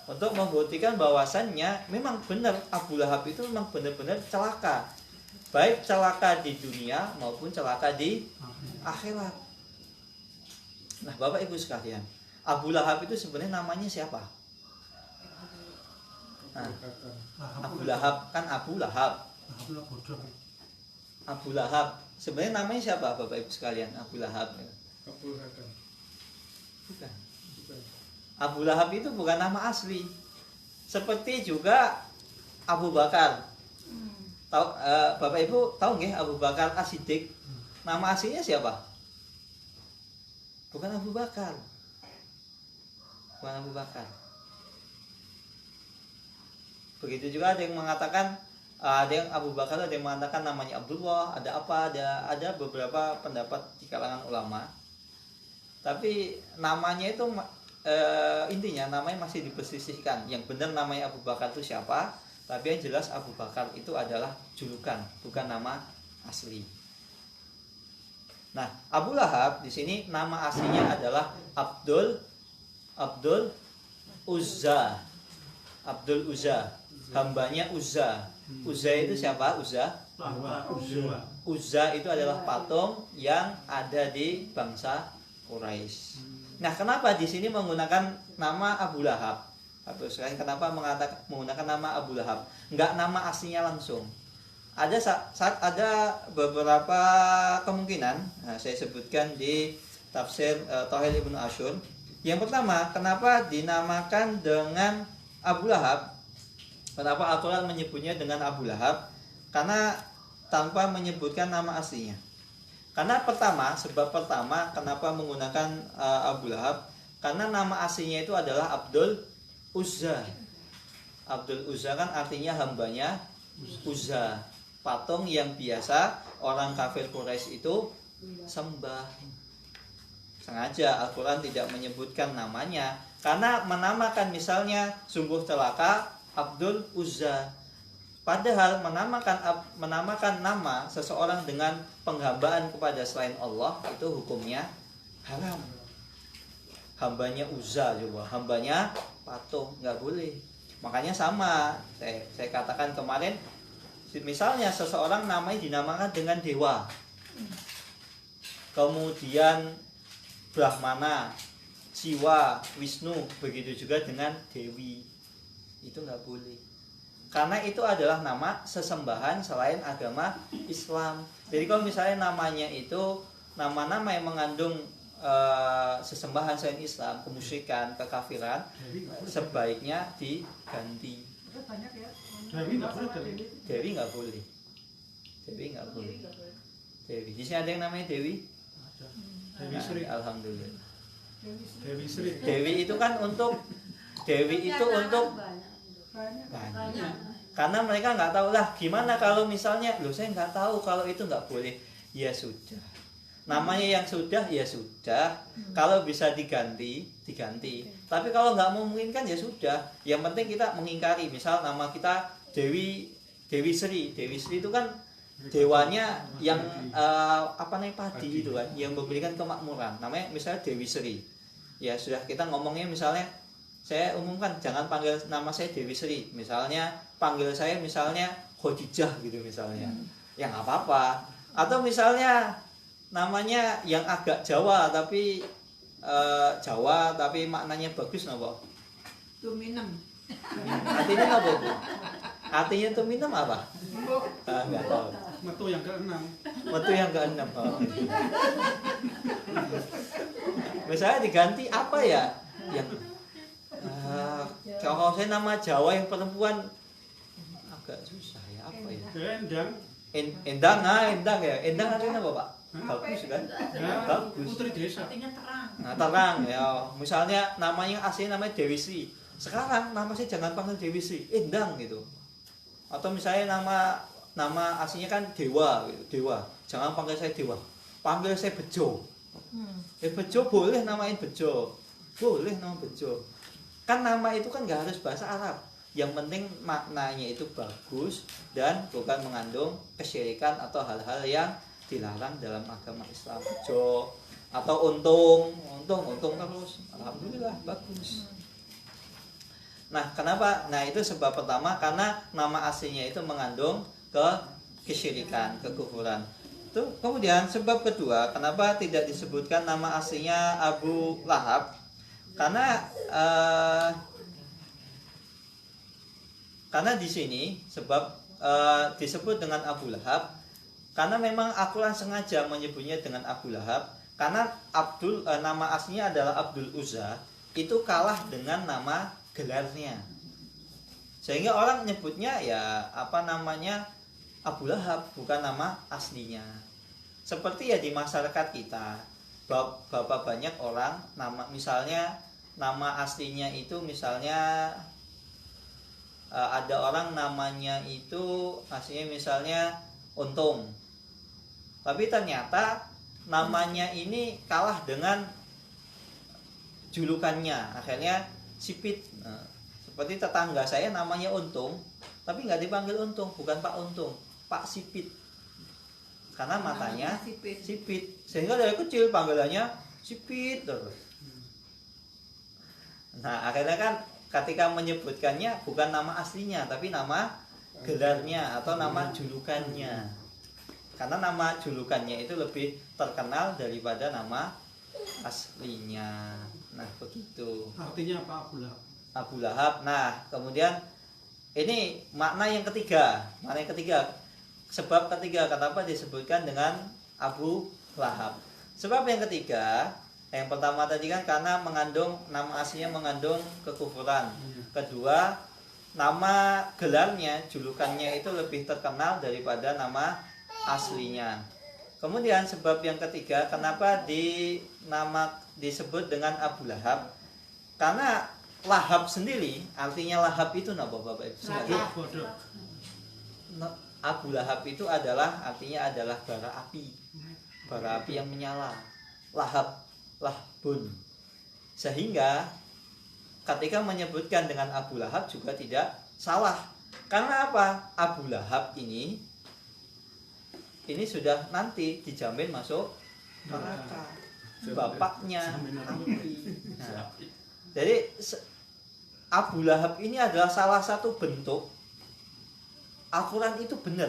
untuk membuktikan bahwasannya memang benar Abu Lahab itu memang benar-benar celaka, baik celaka di dunia maupun celaka di akhirat. Nah, Bapak Ibu sekalian, Abu Lahab itu sebenarnya namanya siapa? Nah, Abu Lahab kan Abu Lahab. Abu Lahab sebenarnya namanya siapa, Bapak Ibu sekalian? Abu Lahab. Bukan. Abu Lahab itu bukan nama asli. Seperti juga Abu Bakar. Tahu, Bapak Ibu tahu nggih Abu Bakar As-Siddiq? Nama aslinya siapa? Bukan Abu Bakar. Bukan Abu Bakar. Begitu juga ada yang mengatakan, ada yang Abu Bakar, ada yang mengatakan namanya Abdullah, ada beberapa pendapat di kalangan ulama. Tapi namanya itu intinya namanya masih dipersisihkan. Yang benar namanya Abu Bakar itu siapa? Tapi yang jelas Abu Bakar itu adalah julukan, bukan nama asli. Nah, Abu Lahab di sini nama aslinya adalah Abdul Uzza. Abdul Uzza, hambanya Uzza. Uzza itu siapa? Uzza itu adalah patung yang ada di bangsa Quraisy. Nah, kenapa di sini menggunakan nama Abu Lahab? Kenapa menggunakan nama Abu Lahab? Enggak nama aslinya langsung. Ada beberapa kemungkinan. Nah, saya sebutkan di tafsir Tauhid Ibnu Asyur. Yang pertama, kenapa dinamakan dengan Abu Lahab? Kenapa Al-Quran menyebutnya dengan Abu Lahab? Karena tanpa menyebutkan nama aslinya. Karena sebab pertama kenapa menggunakan Abu Lahab? Karena nama aslinya itu adalah Abdul Uzza. Abdul Uzza kan artinya hambanya Uzza, patung yang biasa orang kafir Quraisy itu sembah. Sengaja Al-Quran tidak menyebutkan namanya, karena menamakan misalnya sungguh celaka Abdul Uzza. Padahal menamakan nama seseorang dengan penghambaan kepada selain Allah itu hukumnya haram. Hambanya Uzza coba, hambanya patung, nggak boleh. Makanya sama, saya katakan kemarin, misalnya seseorang namanya dinamakan dengan dewa, kemudian Brahmana, Siwa, Wisnu, begitu juga dengan Dewi, itu nggak boleh. Karena itu adalah nama sesembahan selain agama Islam. Jadi kalau misalnya namanya itu nama-nama yang mengandung sesembahan selain Islam, kemusyrikan, kekafiran, sebaiknya diganti. Dewi nggak boleh. Dewi. Di sini ada yang namanya Dewi? Dewi Sri. Alhamdulillah. Dewi Sri. Dewi itu kan untuk banyak. Karena mereka nggak tahu lah gimana kalau misalnya, saya nggak tahu kalau itu nggak boleh. Ya sudah. Namanya yang sudah ya sudah. Kalau bisa diganti. Tapi kalau nggak memungkinkan ya sudah. Yang penting kita mengingkari. Misal nama kita Dewi Sri. Dewi Sri itu kan dewanya yang padi itu kan, yang memberikan kemakmuran. Namanya misalnya Dewi Sri. Ya sudah, kita ngomongnya misalnya saya umumkan jangan panggil nama saya Dewi Sri. Misalnya panggil saya misalnya Khadijah gitu misalnya. Ya nggak apa-apa. Atau misalnya namanya yang agak Jawa tapi maknanya bagus napa? Tuminem. Artinya apa? Artinya tuminem apa? Enggak tahu. Metu yang ke-6. Oh. Misalnya diganti apa ya? Yang kalau saya nama Jawa yang perempuan agak susah ya, apa ya? Endang ya. Endang artinya apa, Pak? Bagus kan? Ya, bagus. Putri desa. Artinya terang. Nah, terang ya. Misalnya namanya aslinya namanya Dewi Sri. Sekarang nama saya jangan panggil Dewi Sri, Endang gitu. Atau misalnya nama aslinya kan Dewa gitu. Dewa. Jangan panggil saya Dewa. Panggil saya Bejo. Bejo boleh namain Bejo. Boleh nama Bejo. Kan nama itu kan nggak harus bahasa Arab. Yang penting maknanya itu bagus dan bukan mengandung kesyirikan atau hal-hal yang dilarang dalam agama Islam. Bejo atau untung terus. Alhamdulillah bagus. Nah, kenapa? Nah, itu sebab pertama karena nama aslinya itu mengandung kesyirikan, kekufuran. Itu kemudian sebab kedua, kenapa tidak disebutkan nama aslinya Abu Lahab? Karena di sini sebab disebut dengan Abu Lahab karena memang Al-Quran sengaja menyebutnya dengan Abu Lahab karena nama aslinya adalah Abdul Uzza, itu kalah dengan nama gelarnya. Sehingga orang nyebutnya ya Abu Lahab, bukan nama aslinya. Seperti ya di masyarakat kita, bapak banyak orang misalnya nama aslinya itu misalnya ada orang namanya itu aslinya misalnya Untung. Tapi ternyata namanya ini kalah dengan julukannya, akhirnya Sipit. Nah, seperti tetangga saya namanya Untung, tapi nggak dipanggil Untung, bukan Pak Untung, Pak Sipit, karena matanya sipit, sehingga dari kecil panggilannya Sipit terus. Nah akhirnya kan ketika menyebutkannya bukan nama aslinya tapi nama gelarnya atau nama julukannya, karena nama julukannya itu lebih terkenal daripada nama aslinya. Nah begitu. Artinya apa Abu Lahab? Abu Lahab. Nah kemudian ini makna yang ketiga. Makna yang ketiga, sebab ketiga kenapa disebutkan dengan Abu Lahab. Sebab yang ketiga, yang pertama tadi kan karena mengandung, nama aslinya mengandung kekufuran. Kedua, nama gelarnya, julukannya itu lebih terkenal daripada nama aslinya. Kemudian sebab yang ketiga, kenapa disebut dengan Abu Lahab? Karena Lahab sendiri, artinya Lahab itu apa Bapak Ibu? Bodoh. Abu Lahab itu adalah artinya adalah bara api yang menyala. Lahab, lahbun. Sehingga ketika menyebutkan dengan Abu Lahab juga tidak salah. Karena apa? Abu Lahab ini sudah nanti dijamin masuk neraka. Bapaknya api. Nah, jadi Abu Lahab ini adalah salah satu bentuk Al-Quran itu benar.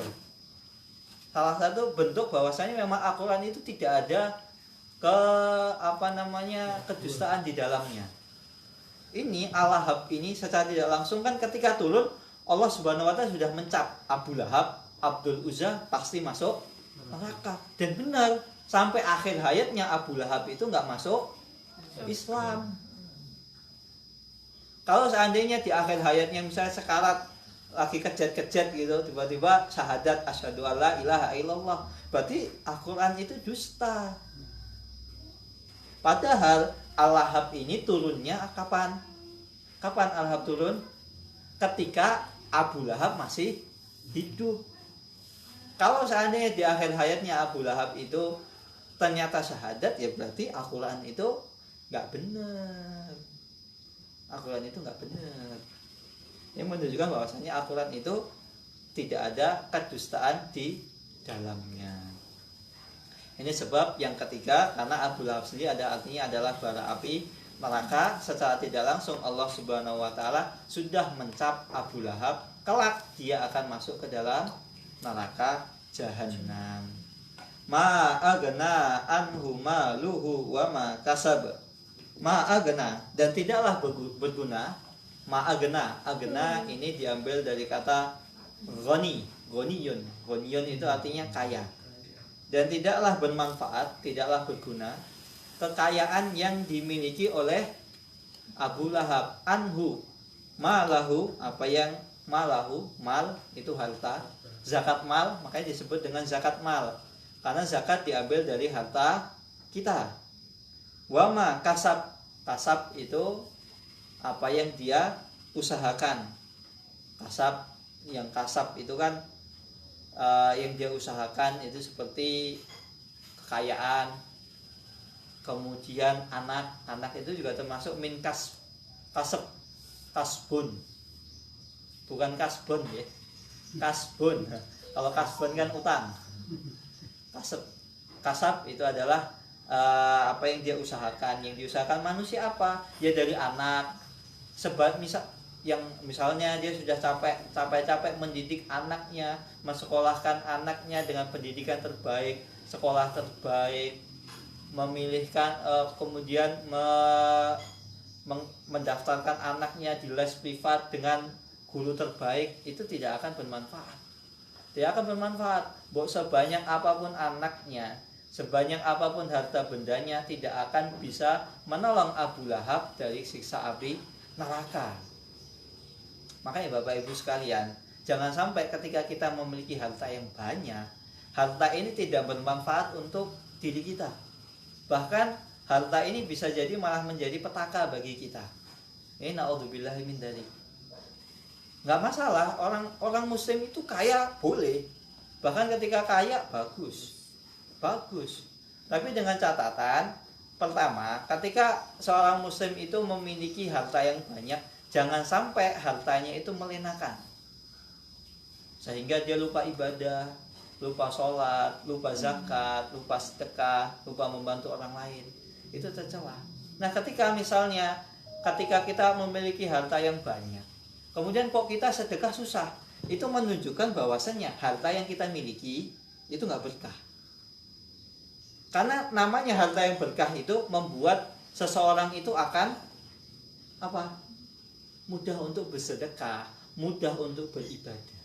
Salah satu bentuk bahwasanya memang Al-Quran itu tidak ada kedustaan di dalamnya. Ini Al-Lahab ini secara tidak langsung kan ketika turun Allah Subhanahu wa taala sudah mencap Abu Lahab, Abdul Uzza pasti masuk neraka. Dan benar, sampai akhir hayatnya Abu Lahab itu nggak masuk Islam. Kalau seandainya di akhir hayatnya misalnya sekarat lagi kejat-kejat gitu, tiba-tiba syahadat asyhadu alla ilaha illallah, berarti Al-Quran itu dusta. Padahal Al-Lahab ini turunnya kapan? Kapan Al-Lahab turun? Ketika Abu Lahab masih hidup. Kalau seandainya di akhir hayatnya Abu Lahab itu ternyata syahadat, ya berarti Al-Quran itu nggak benar. Al-Quran itu nggak benar. Yang menunjukkan bahwasanya Al-Quran itu tidak ada kedustaan di dalamnya. Ini sebab yang ketiga, karena Abu Lahab sendiri ada artinya adalah bara api neraka. Secara tidak langsung Allah Subhanahu wa taala sudah mencap Abu Lahab, kelak dia akan masuk ke dalam neraka jahanam. Ma agna anhu maluhu wa ma kasab. Ma agna, dan tidaklah berguna. Ma agna ini diambil dari kata ghani, ghaniyun. Ghaniyun itu artinya kaya. Dan tidaklah bermanfaat, tidaklah berguna kekayaan yang dimiliki oleh Abu Lahab. Anhu, malahu, apa yang malahu, mal itu harta, zakat mal, makanya disebut dengan zakat mal, karena zakat diambil dari harta kita. Wama kasab, kasab itu apa yang dia usahakan. Kasab, yang kasab itu kan yang dia usahakan itu seperti kekayaan, kemudian anak itu juga termasuk min kasbun, bukan kasbun ya, kasbun. Kalau kasbun kan utang. Kasab itu adalah apa yang dia usahakan. Yang diusahakan manusia apa? Ya dari anak. Sebab misalnya dia sudah capek mendidik anaknya, mensekolahkan anaknya dengan pendidikan terbaik, sekolah terbaik, memilihkan kemudian mendaftarkan anaknya di les privat dengan guru terbaik, itu tidak akan bermanfaat. Tidak akan bermanfaat. Sebanyak apapun anaknya, sebanyak apapun harta bendanya, tidak akan bisa menolong Abu Lahab dari siksa api neraka. Makanya Bapak Ibu sekalian, jangan sampai ketika kita memiliki harta yang banyak, harta ini tidak bermanfaat untuk diri kita. Bahkan harta ini bisa jadi malah menjadi petaka bagi kita. Ini naudzubillahi min dzalik. Nggak masalah, orang muslim itu kaya boleh. Bahkan ketika kaya bagus. Tapi dengan catatan Pertama, ketika seorang muslim itu memiliki harta yang banyak, jangan sampai hartanya itu melenakan. Sehingga dia lupa ibadah, lupa sholat, lupa zakat, lupa sedekah, lupa membantu orang lain. Itu tercela. Nah, ketika misalnya ketika kita memiliki harta yang banyak, kemudian kok kita sedekah susah, itu menunjukkan bahwasannya harta yang kita miliki itu nggak berkah. Karena namanya harta yang berkah itu membuat seseorang itu akan apa? Mudah untuk bersedekah, mudah untuk beribadah.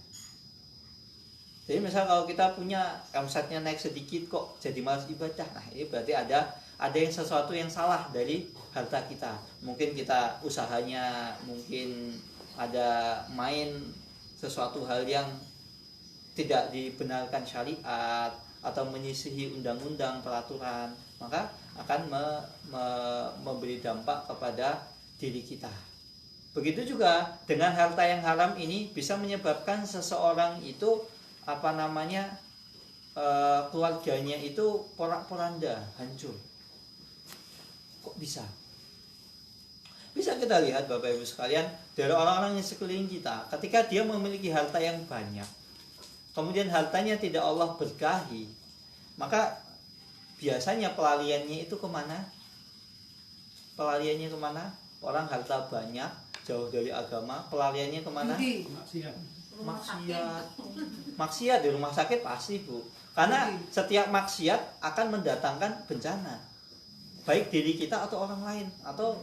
Jadi misal kalau kita punya omsetnya naik sedikit kok jadi malas ibadah, nah ini berarti ada yang sesuatu yang salah dari harta kita. Mungkin kita usahanya, mungkin ada main sesuatu hal yang tidak dibenarkan syariat atau menyisihi undang-undang peraturan, maka akan memberi dampak kepada diri kita. Begitu juga dengan harta yang haram ini bisa menyebabkan seseorang itu keluarganya itu porak-poranda, hancur. Kok bisa? Bisa kita lihat Bapak Ibu sekalian dari orang-orang yang sekeliling kita, ketika dia memiliki harta yang banyak, kemudian hartanya tidak Allah berkahi, maka biasanya pelariannya itu kemana? Pelariannya kemana? Orang harta banyak, jauh dari agama, pelariannya kemana? Maksiat di rumah sakit pasti, Bu. Karena setiap maksiat akan mendatangkan bencana, baik diri kita atau orang lain, atau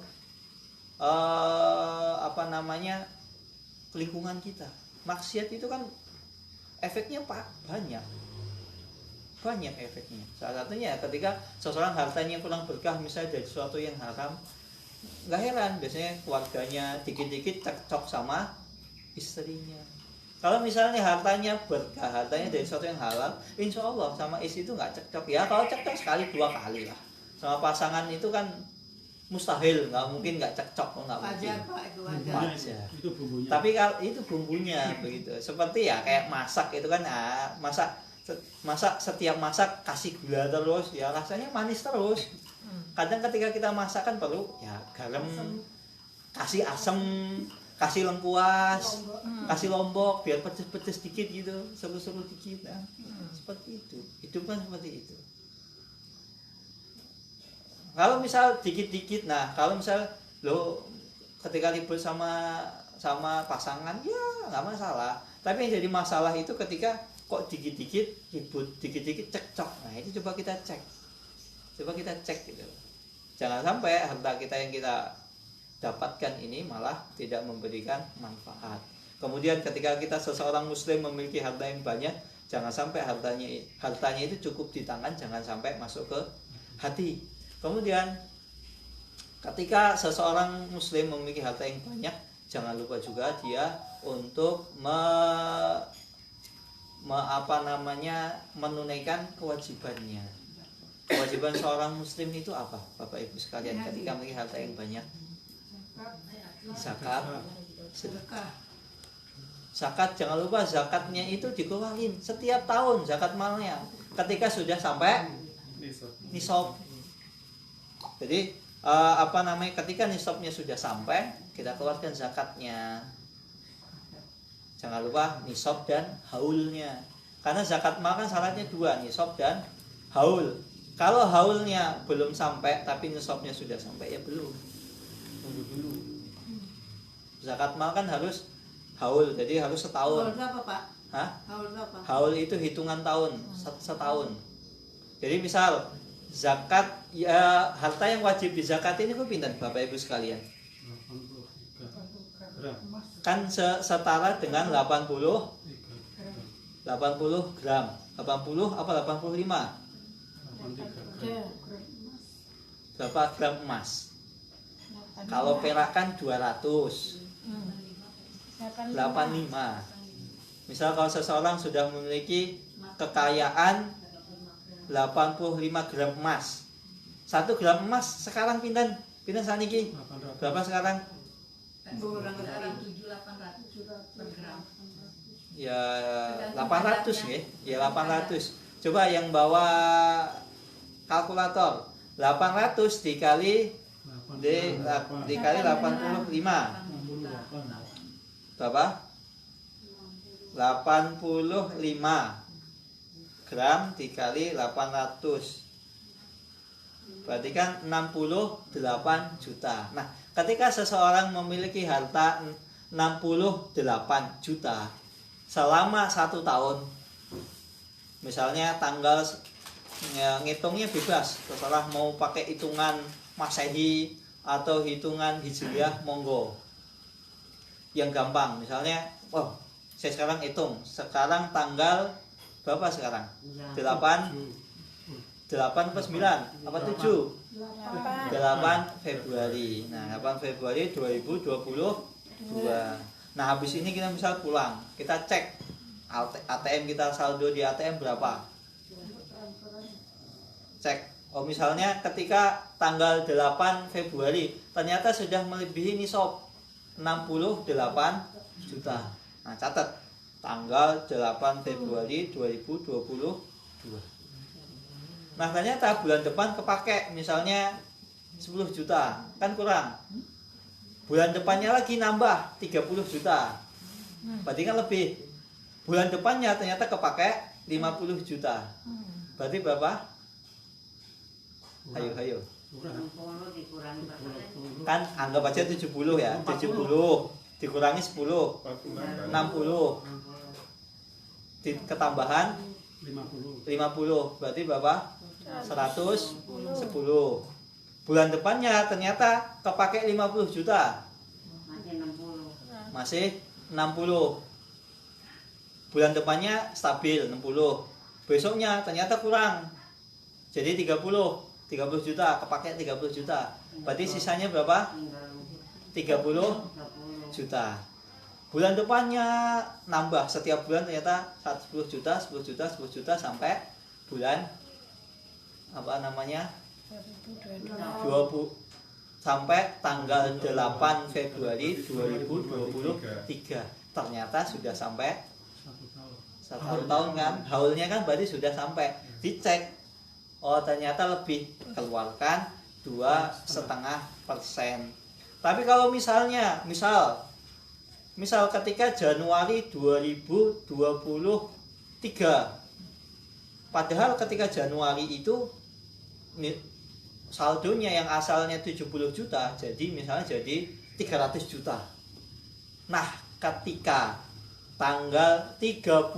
lingkungan kita. Maksiat itu kan efeknya banyak efeknya. Salah satunya ketika seseorang hartanya kurang berkah, misalnya dari sesuatu yang haram, nggak heran biasanya keluarganya dikit-dikit cekcok sama istrinya. Kalau misalnya hartanya berkah, hartanya dari sesuatu yang halal, insya Allah sama istri itu nggak cekcok. Ya kalau cekcok sekali 2 kali lah. Sama pasangan itu kan mustahil, nggak mungkin nggak cekcok, nggak mungkin. Wajar. Itu bumbunya. Tapi kalau itu bumbunya begitu. Seperti ya kayak masak itu kan, masak setiap masak kasih gula terus, ya rasanya manis terus. Kadang ketika kita masak kan perlu ya garam, kasih asam, kasih lengkuas, kasih lombok biar pedes-pedes dikit gitu, seru-seru dikit. Nah, seperti itu. Hidup kan seperti itu. Kalau misal dikit-dikit, nah kalau misal lo ketika ribut sama pasangan, ya nggak masalah. Tapi yang jadi masalah itu ketika kok dikit-dikit ribut, dikit-dikit cekcok. Nah itu coba kita cek gitu. Jangan sampai harta kita yang kita dapatkan ini malah tidak memberikan manfaat. Kemudian ketika kita seseorang muslim memiliki harta yang banyak, jangan sampai hartanya itu cukup di tangan, jangan sampai masuk ke hati. Kemudian ketika seseorang muslim memiliki harta yang banyak, jangan lupa juga dia untuk menunaikan kewajibannya. Kewajiban seorang muslim itu apa, Bapak Ibu sekalian, ketika memiliki harta yang banyak? Zakat, sedekah. Zakat, jangan lupa zakatnya itu dikeluarin setiap tahun, zakat malnya ketika sudah sampai nisab. Jadi ketika nisabnya sudah sampai, kita keluarkan zakatnya. Jangan lupa nisab dan haulnya. Karena zakat mal kan syaratnya 2, nisab dan haul. Kalau haulnya belum sampai tapi nisabnya sudah sampai, ya belum. Tunggu dulu. Zakat mal kan harus haul, jadi harus setahun. Haul berapa, Pak? Hah? Haul berapa? Haul itu hitungan tahun, setahun. Jadi misal zakat, ya harta yang wajib dizakati ini pinten Bapak Ibu sekalian? 83 gram. Kan setara dengan 80 gram. 80 apa 85? 83 Berapa gram emas? Kalau perak kan 200. 85. Misal kalau seseorang sudah memiliki kekayaan 85 gram emas. 1 gram emas sekarang pinten saniki? Berapa sekarang? Per gram. Ya 800 nggih. Ya 800. Coba yang bawa kalkulator. 800 dikali dikali 85 berapa? 85 gram dikali 800 berarti kan 68 juta. Nah, ketika seseorang memiliki harta 68 juta selama 1 tahun, misalnya tanggal ngitungnya bebas, terserah mau pakai hitungan Masehi atau hitungan Hijriah, monggo. Yang gampang, misalnya, saya sekarang hitung, sekarang tanggal berapa sekarang? 8 apa 9? Apa 7? 8 Februari. Nah, 8 Februari 2022. Nah, habis ini kita misal pulang, kita cek ATM kita, saldo di ATM berapa? Cek. Misalnya ketika tanggal 8 Februari ternyata sudah melebihi nisab 68 juta. Nah, catat tanggal 8 Februari 2022. Nah, ternyata bulan depan kepake misalnya 10 juta, kan kurang. Bulan depannya lagi nambah 30 juta. Berarti kan lebih. Bulan depannya ternyata kepake 50 juta. Berarti berapa? Hayo. Kan anggap aja 70 ya. 70 dikurangi 10, 60. Ketambahan 50. Berarti berapa? 110. Bulan depannya ternyata kepake 50 juta. Masih 60. Bulan depannya stabil 60. Besoknya ternyata kurang. Jadi 30 juta, kepake 30 juta. Berarti sisanya berapa? 30 juta. Bulan depannya nambah, setiap bulan ternyata 10 juta, 10 juta, 10 juta sampai bulan apa namanya? 20 sampai tanggal 8 Februari 2023. Ternyata sudah sampai 1 tahun kan? Haulnya kan berarti sudah sampai. Dicek. Ternyata lebih, keluarkan 2,5%. Tapi kalau misal ketika Januari 2023, padahal ketika Januari itu saldonya yang asalnya 70 juta jadi misalnya jadi 300 juta. Nah, ketika tanggal 31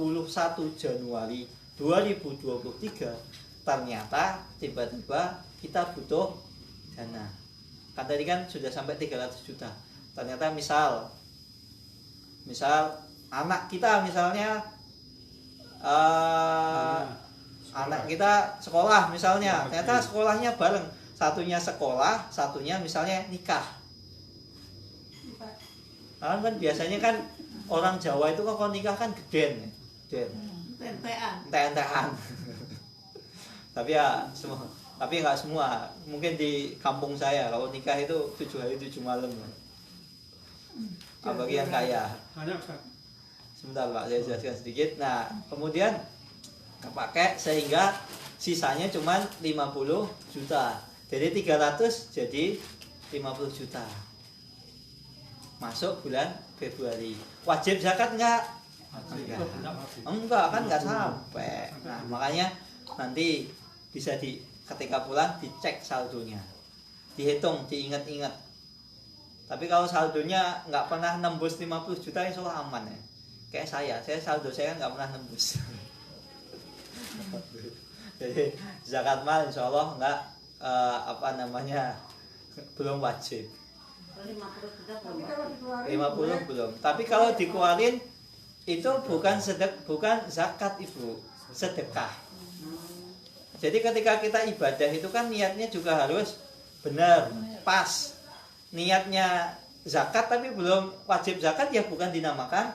Januari 2023 ternyata tiba-tiba kita butuh dana. Kan tadi kan sudah sampai 300 juta. Ternyata misal anak kita misalnya anak kita sekolah misalnya, ternyata sekolahnya bareng. Satunya sekolah, satunya misalnya nikah. Kan biasanya kan orang Jawa itu kalau nikah kan geden. Entek-entekan. Tapi nggak semua. Mungkin di kampung saya kalau nikah itu 7 hari 7 malam. Bagi yang kaya. Sebentar Pak, saya jelaskan sedikit. Nah, kemudian kepake sehingga sisanya cuma 50 juta. Jadi 300 jadi 50 juta. Masuk bulan Februari. Wajib zakat enggak? Enggak, kan enggak sampai. Nah, makanya nanti bisa ketika pulang dicek saldonya, dihitung, diingat-ingat. Tapi kalau saldonya nggak pernah nembus 50 juta, insya Allah aman ya. Kayak saya saldo saya nggak pernah nembus. Jadi zakat mal insya Allah nggak belum wajib. 50 belum. Tapi kalau dikeluarin itu bukan zakat Ibu, sedekah. Jadi ketika kita ibadah itu kan niatnya juga harus benar, pas. Niatnya zakat tapi belum wajib zakat ya bukan dinamakan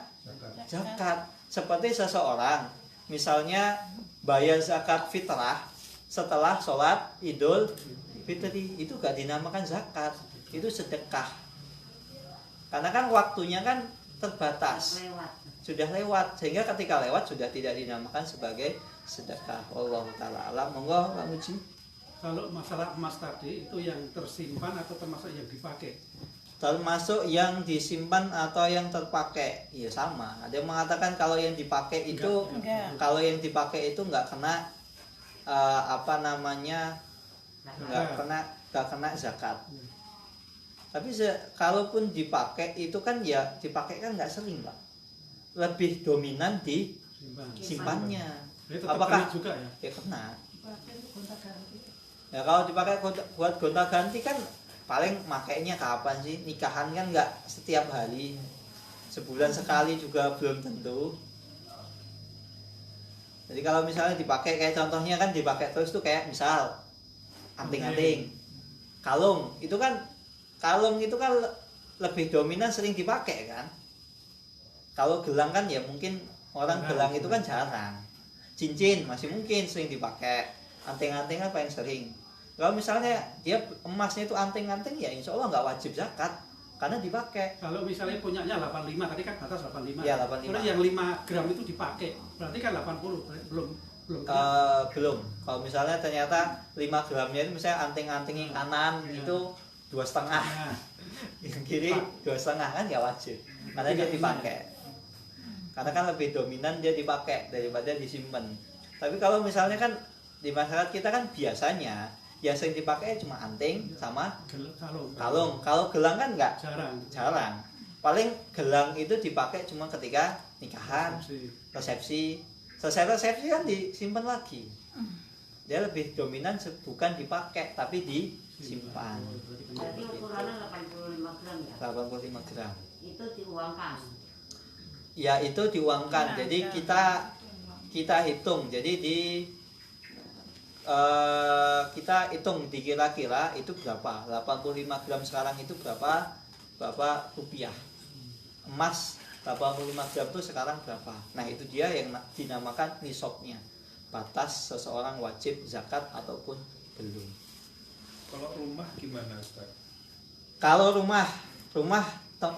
zakat. Seperti seseorang misalnya bayar zakat fitrah setelah sholat Idul Fitri, itu gak dinamakan zakat, itu sedekah. Karena kan waktunya kan terbatas, sudah lewat, sehingga ketika lewat sudah tidak dinamakan sebagai sedekah. Wallahu taala alam. Monggo Pak Muji. Kalau masalah emas tadi itu yang tersimpan atau termasuk yang dipakai? Termasuk yang disimpan atau yang terpakai, ya sama. Ada yang mengatakan kalau yang dipakai itu, Enggak. kalau yang dipakai itu nggak kena apa namanya, nggak kena zakat. Tapi kalaupun dipakai itu kan ya dipakai kan nggak sering, Pak. Lebih dominan di simpannya. Jadi tetap Apakah kena juga ya? ya kena? Pakai untuk gonta-ganti. Ya kalau dipakai buat gonta-ganti kan paling makainya kapan sih? Nikahan kan nggak setiap hari, sebulan sekali juga belum tentu. Jadi kalau misalnya dipakai kayak contohnya kan dipakai terus tuh kayak misal anting-anting, kalung itu kan lebih dominan sering dipakai kan. Kalau gelang kan ya mungkin orang gelang itu kan jarang. Cincin masih mungkin sering dipakai. Anting-anting apa yang sering. Kalau misalnya dia emasnya itu anting-anting ya insya Allah nggak wajib zakat karena dipakai. Kalau misalnya punyanya 85, tadi kan batas 85. Ya 85. Terus yang 5 gram itu dipakai, berarti kan 80, belum Belum. Kalau misalnya ternyata 5 gramnya itu misalnya anting-anting yang kanan itu 2,5, Nah, yang kiri 2,5 kan ya wajib karena dia dipakai. Karena kan lebih dominan dia dipakai daripada disimpan. Tapi kalau misalnya kan di masyarakat kita kan biasanya yang sering dipakai cuma anting sama kalung. Kalau gelang kan nggak jarang. Paling gelang itu dipakai cuma ketika nikahan, resepsi. Selesai resepsi kan disimpan lagi. Dia lebih dominan bukan dipakai tapi disimpan. Berarti ukurannya 85 gram ya? 85 gram. Itu diuangkan. Ya itu diuangkan. Jadi kita hitung. Jadi kita hitung dikira-kira itu berapa. 85 gram sekarang itu berapa rupiah. Emas 85 gram itu sekarang berapa. Nah itu dia yang dinamakan nisabnya, batas seseorang wajib zakat ataupun belum. Kalau rumah gimana, Ustaz? Kalau rumah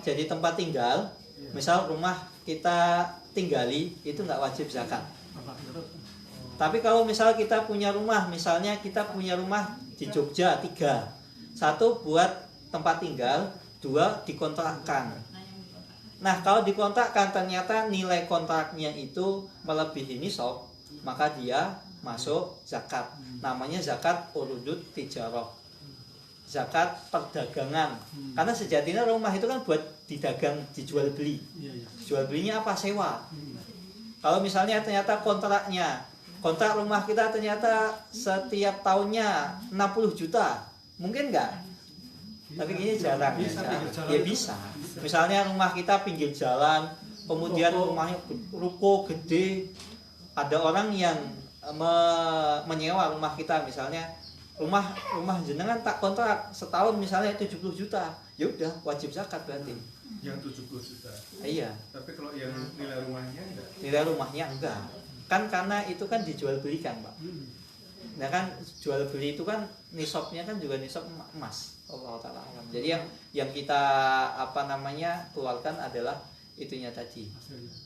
jadi tempat tinggal, misal rumah kita tinggali itu nggak wajib zakat. Tapi kalau misal kita punya rumah, misalnya kita punya rumah di Jogja 3, 1 buat tempat tinggal, 2 dikontrakkan. Nah kalau dikontrakkan ternyata nilai kontraknya itu melebihi nisab, maka dia masuk zakat. Namanya zakat urudut tijarah, zakat perdagangan. Karena sejatinya rumah itu kan buat didagang, dijual beli. Jual belinya apa? Sewa. Kalau misalnya ternyata kontrak rumah kita ternyata setiap tahunnya 60 juta, mungkin nggak? Tapi ini jarang. Ya bisa. Misalnya rumah kita pinggir jalan, kemudian rumahnya ruko gede, ada orang yang menyewa rumah kita, misalnya rumah jenengan tak kontrak setahun misalnya 70 juta, ya udah wajib zakat berarti. Yang 70 juta. Iya. Tapi kalau yang nilai rumahnya enggak? Nilai rumahnya enggak. Kan karena itu kan dijual belikan, Pak. Nah kan jual beli itu kan nisabnya kan juga nisab emas. Allah taala alam. Jadi yang kita keluarkan adalah itunya tadi,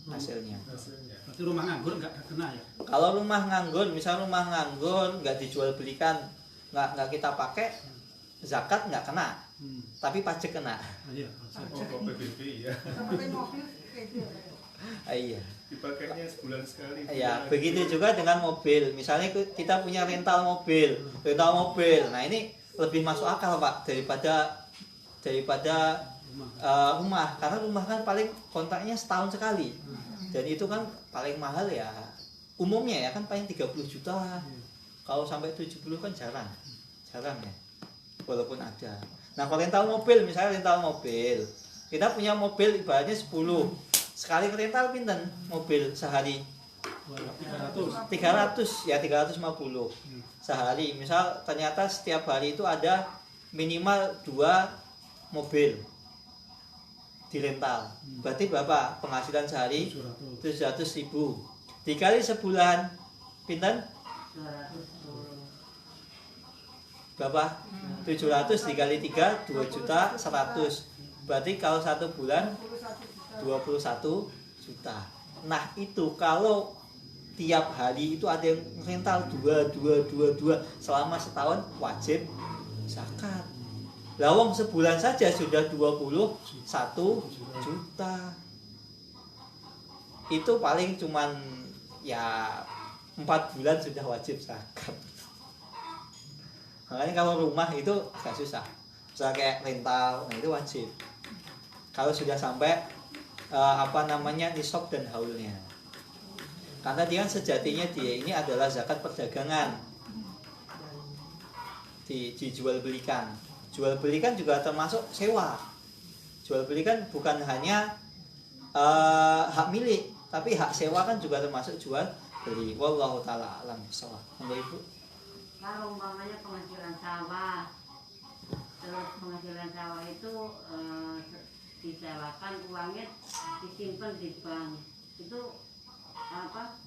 hasilnya. Berarti rumah nganggur nggak kena ya? Kalau rumah nganggur, misal rumah nganggur nggak dijual belikan, nggak kita pakai, zakat nggak kena, tapi pajak kena. Oh, PBB ya. Pakai mobil kayak gitu. Iya. Dipakainya sebulan sekali. Ya, begitu juga dengan mobil. Misalnya kita punya rental mobil. Nah ini lebih masuk akal, Pak, daripada rumah. Karena rumah kan paling kontraknya setahun sekali. Dan itu kan paling mahal ya. Umumnya ya kan paling 30 juta. Kalau sampai 70 kan jarang ya. Walaupun ada. Nah, kalau rental mobil, misalnya rental mobil. Kita punya mobil ibaratnya 10. Sekali rental pinten mobil sehari? 300 ya, 350 sehari. Misal ternyata setiap hari itu ada minimal 2 mobil di rental. Berarti berapa penghasilan sehari? 700.000. Dikali sebulan pinten? 210. Berapa? 700 dikali 3 2.100.000. Berarti kalau 1 bulan 21 juta. Nah itu kalau tiap hari itu ada yang rental dua selama setahun wajib zakat. Lawang sebulan saja sudah 21 juta. Itu paling cuman ya 4 bulan sudah wajib zakat. Makanya kalau rumah itu agak susah. Misalnya kayak rental, nah itu wajib. Kalau sudah sampai nisab dan haulnya. Karena dia kan sejatinya dia ini adalah zakat perdagangan. Dijual belikan. Jual belikan juga termasuk sewa. Jual belikan bukan hanya hak milik, tapi hak sewa kan juga termasuk jual beli. Wallahu taala alam bissawab. Monggo Ibu. Kalau umpamanya penghasilan sawah, terus penghasilan sawah itu disewakan, uangnya disimpan di bank, itu apa?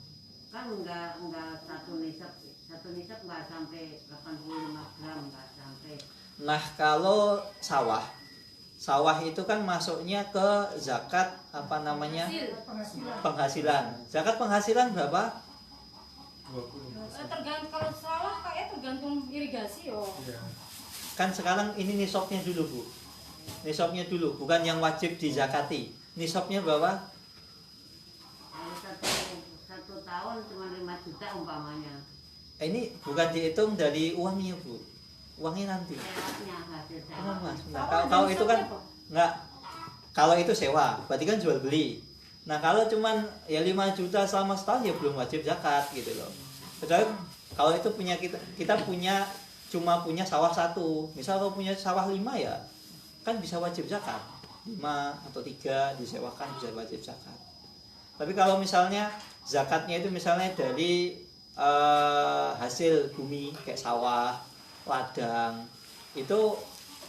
Kan enggak satu nisab enggak sampai 85 gram, enggak sampai. Nah, kalau sawah itu kan masuknya ke zakat penghasilan. Zakat penghasilan berapa? 20. Tergantung, kalau sawah kayak tergantung irigasi Iya. Kan sekarang ini nisabnya dulu, Bu. Nisabnya dulu, bukan yang wajib dizakati. Nisabnya berapa? Kalau satu tahun cuma 5 juta umpamanya. Ini bukan dihitung dari uangnya, Bu. Uangnya nanti. Sewanya hasil Oh, sewa. Mas. Nah, kalau itu kan enggak. Kalau itu sewa, berarti kan jual beli. Nah, kalau cuman ya 5 juta selama setahun ya belum wajib zakat gitu loh. Kecuali kalau itu punya kita cuma punya sawah 1. Misal kalau punya sawah 5 ya kan bisa wajib zakat. 5 atau 3 disewakan bisa wajib zakat. Tapi kalau misalnya zakatnya itu misalnya dari hasil bumi kayak sawah, ladang, itu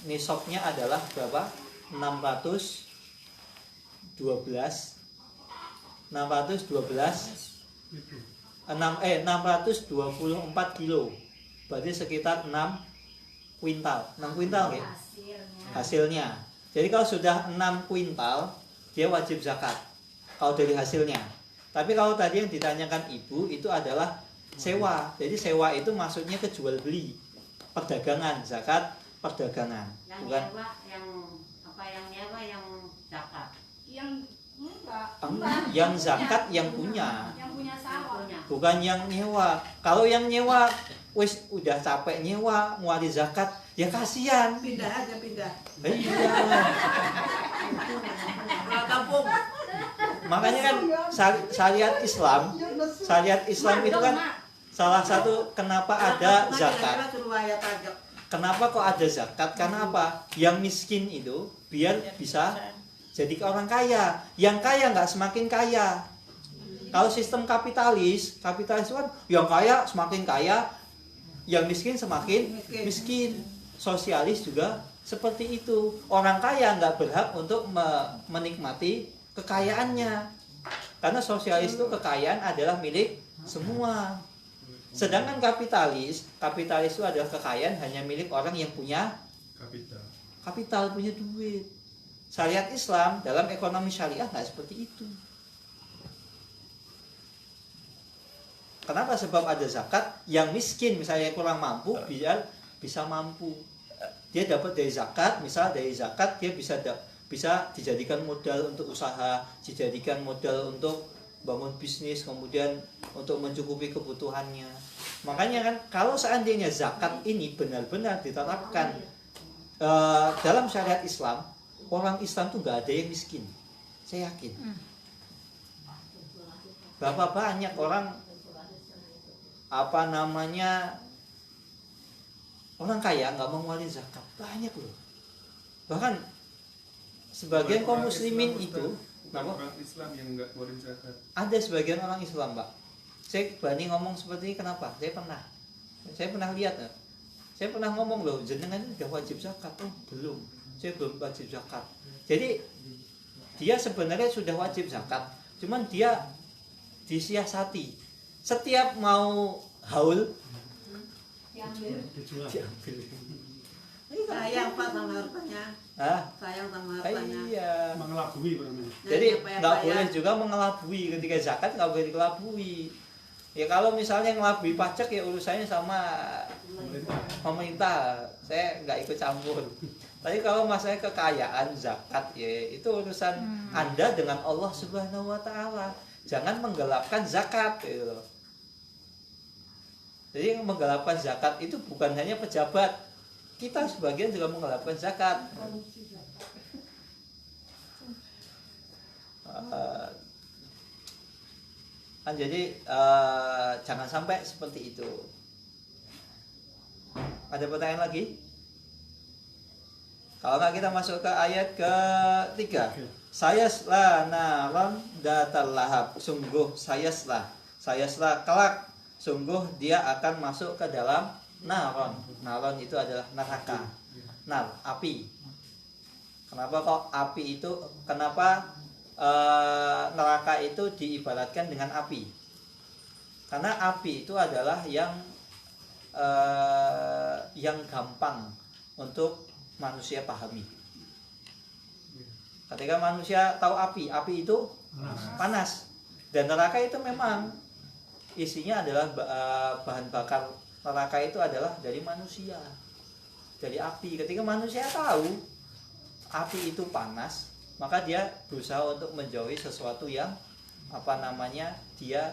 nisabnya adalah berapa? 624 kilo. Berarti sekitar 6 kuintal. 6 kuintal ya? Hasilnya. Jadi kalau sudah 6 kuintal, dia wajib zakat. Kalau dari hasilnya. Tapi kalau tadi yang ditanyakan Ibu itu adalah sewa. Jadi sewa itu maksudnya ke jual beli. Perdagangan, zakat perdagangan. Yang Bukan nyewa, yang nyewa yang zakat. yang enggak yang zakat yang punya. yang punya sawah. Punya. Bukan yang nyewa. Kalau yang nyewa wis udah capek nyewa, mau zakat, ya kasihan. Pindah aja pindah. Iya. Pulang kampung. Makanya kan syariat Islam itu kan salah satu kenapa ada zakat. Kenapa kok ada zakat? Karena apa? Yang miskin itu biar bisa jadi orang kaya. Yang kaya nggak semakin kaya. Kalau sistem kapitalis itu kan yang kaya semakin kaya, yang miskin semakin miskin. Sosialis juga seperti itu. Orang kaya nggak berhak untuk menikmati kekayaannya. Karena sosialis itu kekayaan adalah milik semua. Sedangkan kapitalis itu adalah kekayaan hanya milik orang yang punya kapital, punya duit. Syariat Islam dalam ekonomi syariah nggak seperti itu. Kenapa? Sebab ada zakat. Yang miskin misalnya kurang mampu biar bisa mampu. Dia dapat dari zakat, misal dari zakat dia bisa dijadikan modal untuk usaha, dijadikan modal untuk bangun bisnis, kemudian untuk mencukupi kebutuhannya. Makanya kan kalau seandainya zakat ini benar-benar diterapkan dalam syariat Islam, orang Islam tuh nggak ada yang miskin. Saya yakin. Berapa banyak orang orang kaya nggak mau ngeluarin zakat, banyak loh. Bahkan sebagian kaum muslimin itu orang Islam yang nggak ngeluarin zakat. ada sebagian orang Islam, Pak. Saya berani ngomong seperti ini kenapa? Saya pernah lihat. Saya pernah ngomong loh, jenengan udah wajib zakat. Oh, belum. Saya belum wajib zakat. Jadi dia sebenarnya sudah wajib zakat, cuman dia disiasati. Setiap mau haul dijual. diambil. Sayang Pak sama hartanya. Sayang sama hartanya. Iya. Mengelabui namanya. Jadi Siapa yang nggak bayar? boleh juga mengelabui ketika zakat, nggak boleh dikelabui. Ya kalau misalnya ngelabui pajak ya urusannya sama pemerintah, saya nggak ikut campur. Tapi kalau masalah kekayaan, zakat ya itu urusan Anda dengan Allah Subhanahu wa taala. Jangan menggelapkan zakat gitu loh. Jadi yang menggelapkan zakat itu bukan hanya pejabat. Kita sebagian juga menggelapkan zakat. Jadi jangan sampai seperti itu. Ada pertanyaan lagi? Kalau nggak kita masuk ke ayat ketiga. Sayasla naron datal lahab. Sungguh sayasla kelak. Sungguh dia akan masuk ke dalam naron. Naron itu adalah neraka. Nar, api. Kenapa kok api itu? Kenapa neraka itu diibaratkan dengan api? Karena api itu adalah yang gampang untuk manusia pahami. Ketika manusia tahu api itu panas. Dan neraka itu memang isinya adalah bahan bakar neraka itu adalah dari manusia, dari api. Ketika manusia tahu api itu panas, maka dia berusaha untuk menjauhi sesuatu yang dia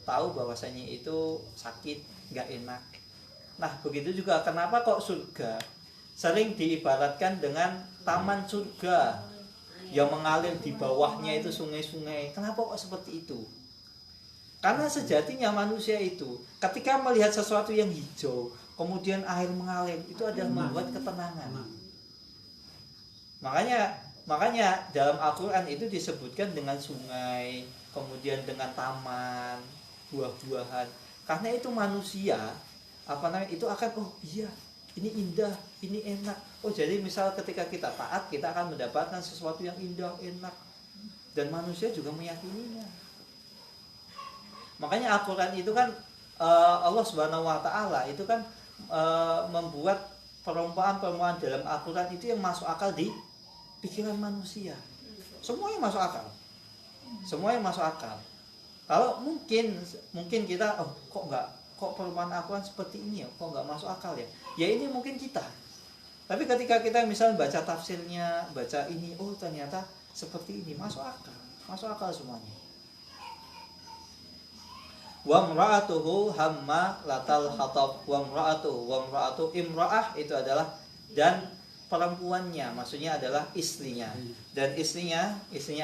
tahu bahwasanya itu sakit, nggak enak. Nah begitu juga kenapa kok surga sering diibaratkan dengan taman surga yang mengalir di bawahnya itu sungai-sungai. Kenapa kok seperti itu? Karena sejatinya manusia itu ketika melihat sesuatu yang hijau kemudian air mengalir, itu adalah membuat ketenangan. Makanya dalam Al-Quran itu disebutkan dengan sungai, kemudian dengan taman, buah-buahan. Karena itu manusia, itu akan, oh iya, ini indah, ini enak. Oh jadi misal ketika kita taat, kita akan mendapatkan sesuatu yang indah, enak. Dan manusia juga meyakininya. Makanya Al-Quran itu kan, Allah Subhanahu wa Ta'ala itu kan membuat perumpamaan-perumpamaan dalam Al-Quran itu yang masuk akal di pikiran manusia. Semuanya masuk akal. Kalau mungkin kita kok perumpamaan Al-Quran seperti ini ya, kok nggak masuk akal ya. Ya ini mungkin kita. Tapi ketika kita misalnya baca tafsirnya, baca ini, oh ternyata seperti ini, masuk akal semuanya. Wa imra'atuhu hamma latal hatab. Wa imra'atu imra'ah itu adalah dan perempuannya, maksudnya adalah istrinya. Dan istrinya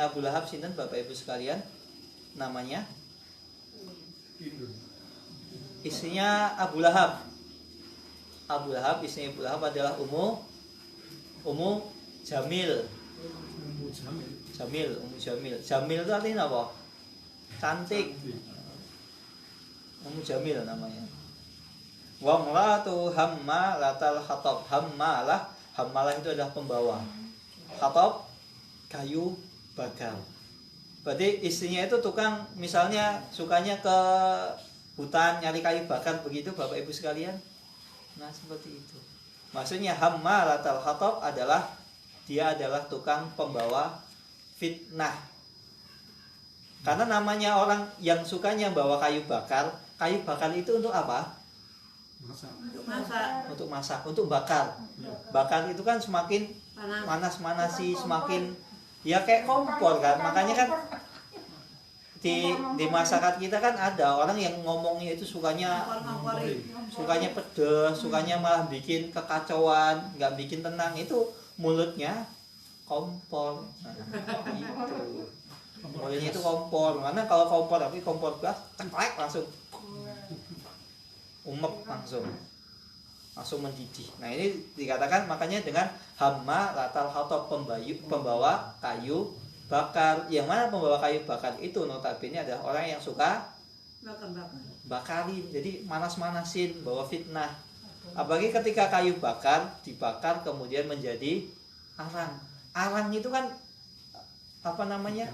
Abu Lahab sinten Bapak Ibu sekalian? Namanya? Istrinya Abu Lahab. Istrinya Abu Lahab adalah Ummu Jamil. Jamil itu artinya apa? Cantik. Ummu Jamil namanya. Wa imra'atu hamma latal hatab. Hammalah itu adalah pembawa. Hatab kayu bakar. Berarti istrinya itu tukang, misalnya sukanya ke hutan nyari kayu bakar begitu Bapak Ibu sekalian. Nah seperti itu. Maksudnya hammalatal hatab adalah dia adalah tukang pembawa fitnah. Karena namanya orang yang sukanya bawa kayu bakar itu untuk apa? Untuk masak, untuk bakar. Bakar itu kan semakin panas-manasi, semakin ya kayak kompor kan. Makanya kan di masyarakat kita kan ada orang yang ngomongnya itu sukanya pedas, sukanya malah bikin kekacauan, nggak bikin tenang, itu mulutnya kompor. Nah, itu mulutnya itu kompor. Karena kalau kompor gas ceklek langsung umek, langsung mendidih. Nah ini dikatakan makanya dengan hamma latal hatab, pembawa kayu bakar. Yang mana pembawa kayu bakar itu notabene adalah orang yang suka bakarin, jadi manas-manasin, bawa fitnah. Apalagi ketika kayu dibakar kemudian menjadi arang. Arang itu kan apa namanya?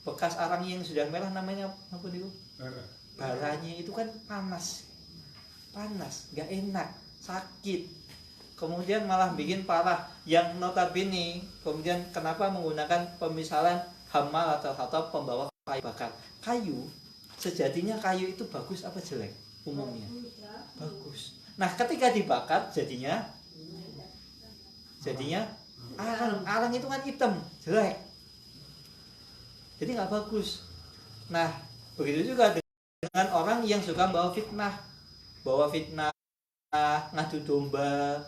Bekas arang yang sudah merah namanya apa itu? Baranya itu kan panas, nggak enak, sakit. Kemudian malah bikin parah. Yang notabene kemudian kenapa menggunakan pemisalan hammal atau hatab, pembawa kayu bakar. Kayu sejatinya kayu itu bagus apa jelek umumnya? Bagus. Nah, ketika dibakar jadinya arang itu kan hitam, jelek. Jadi nggak bagus. Nah, begitu juga dengan orang yang suka bawa fitnah, ngadu domba.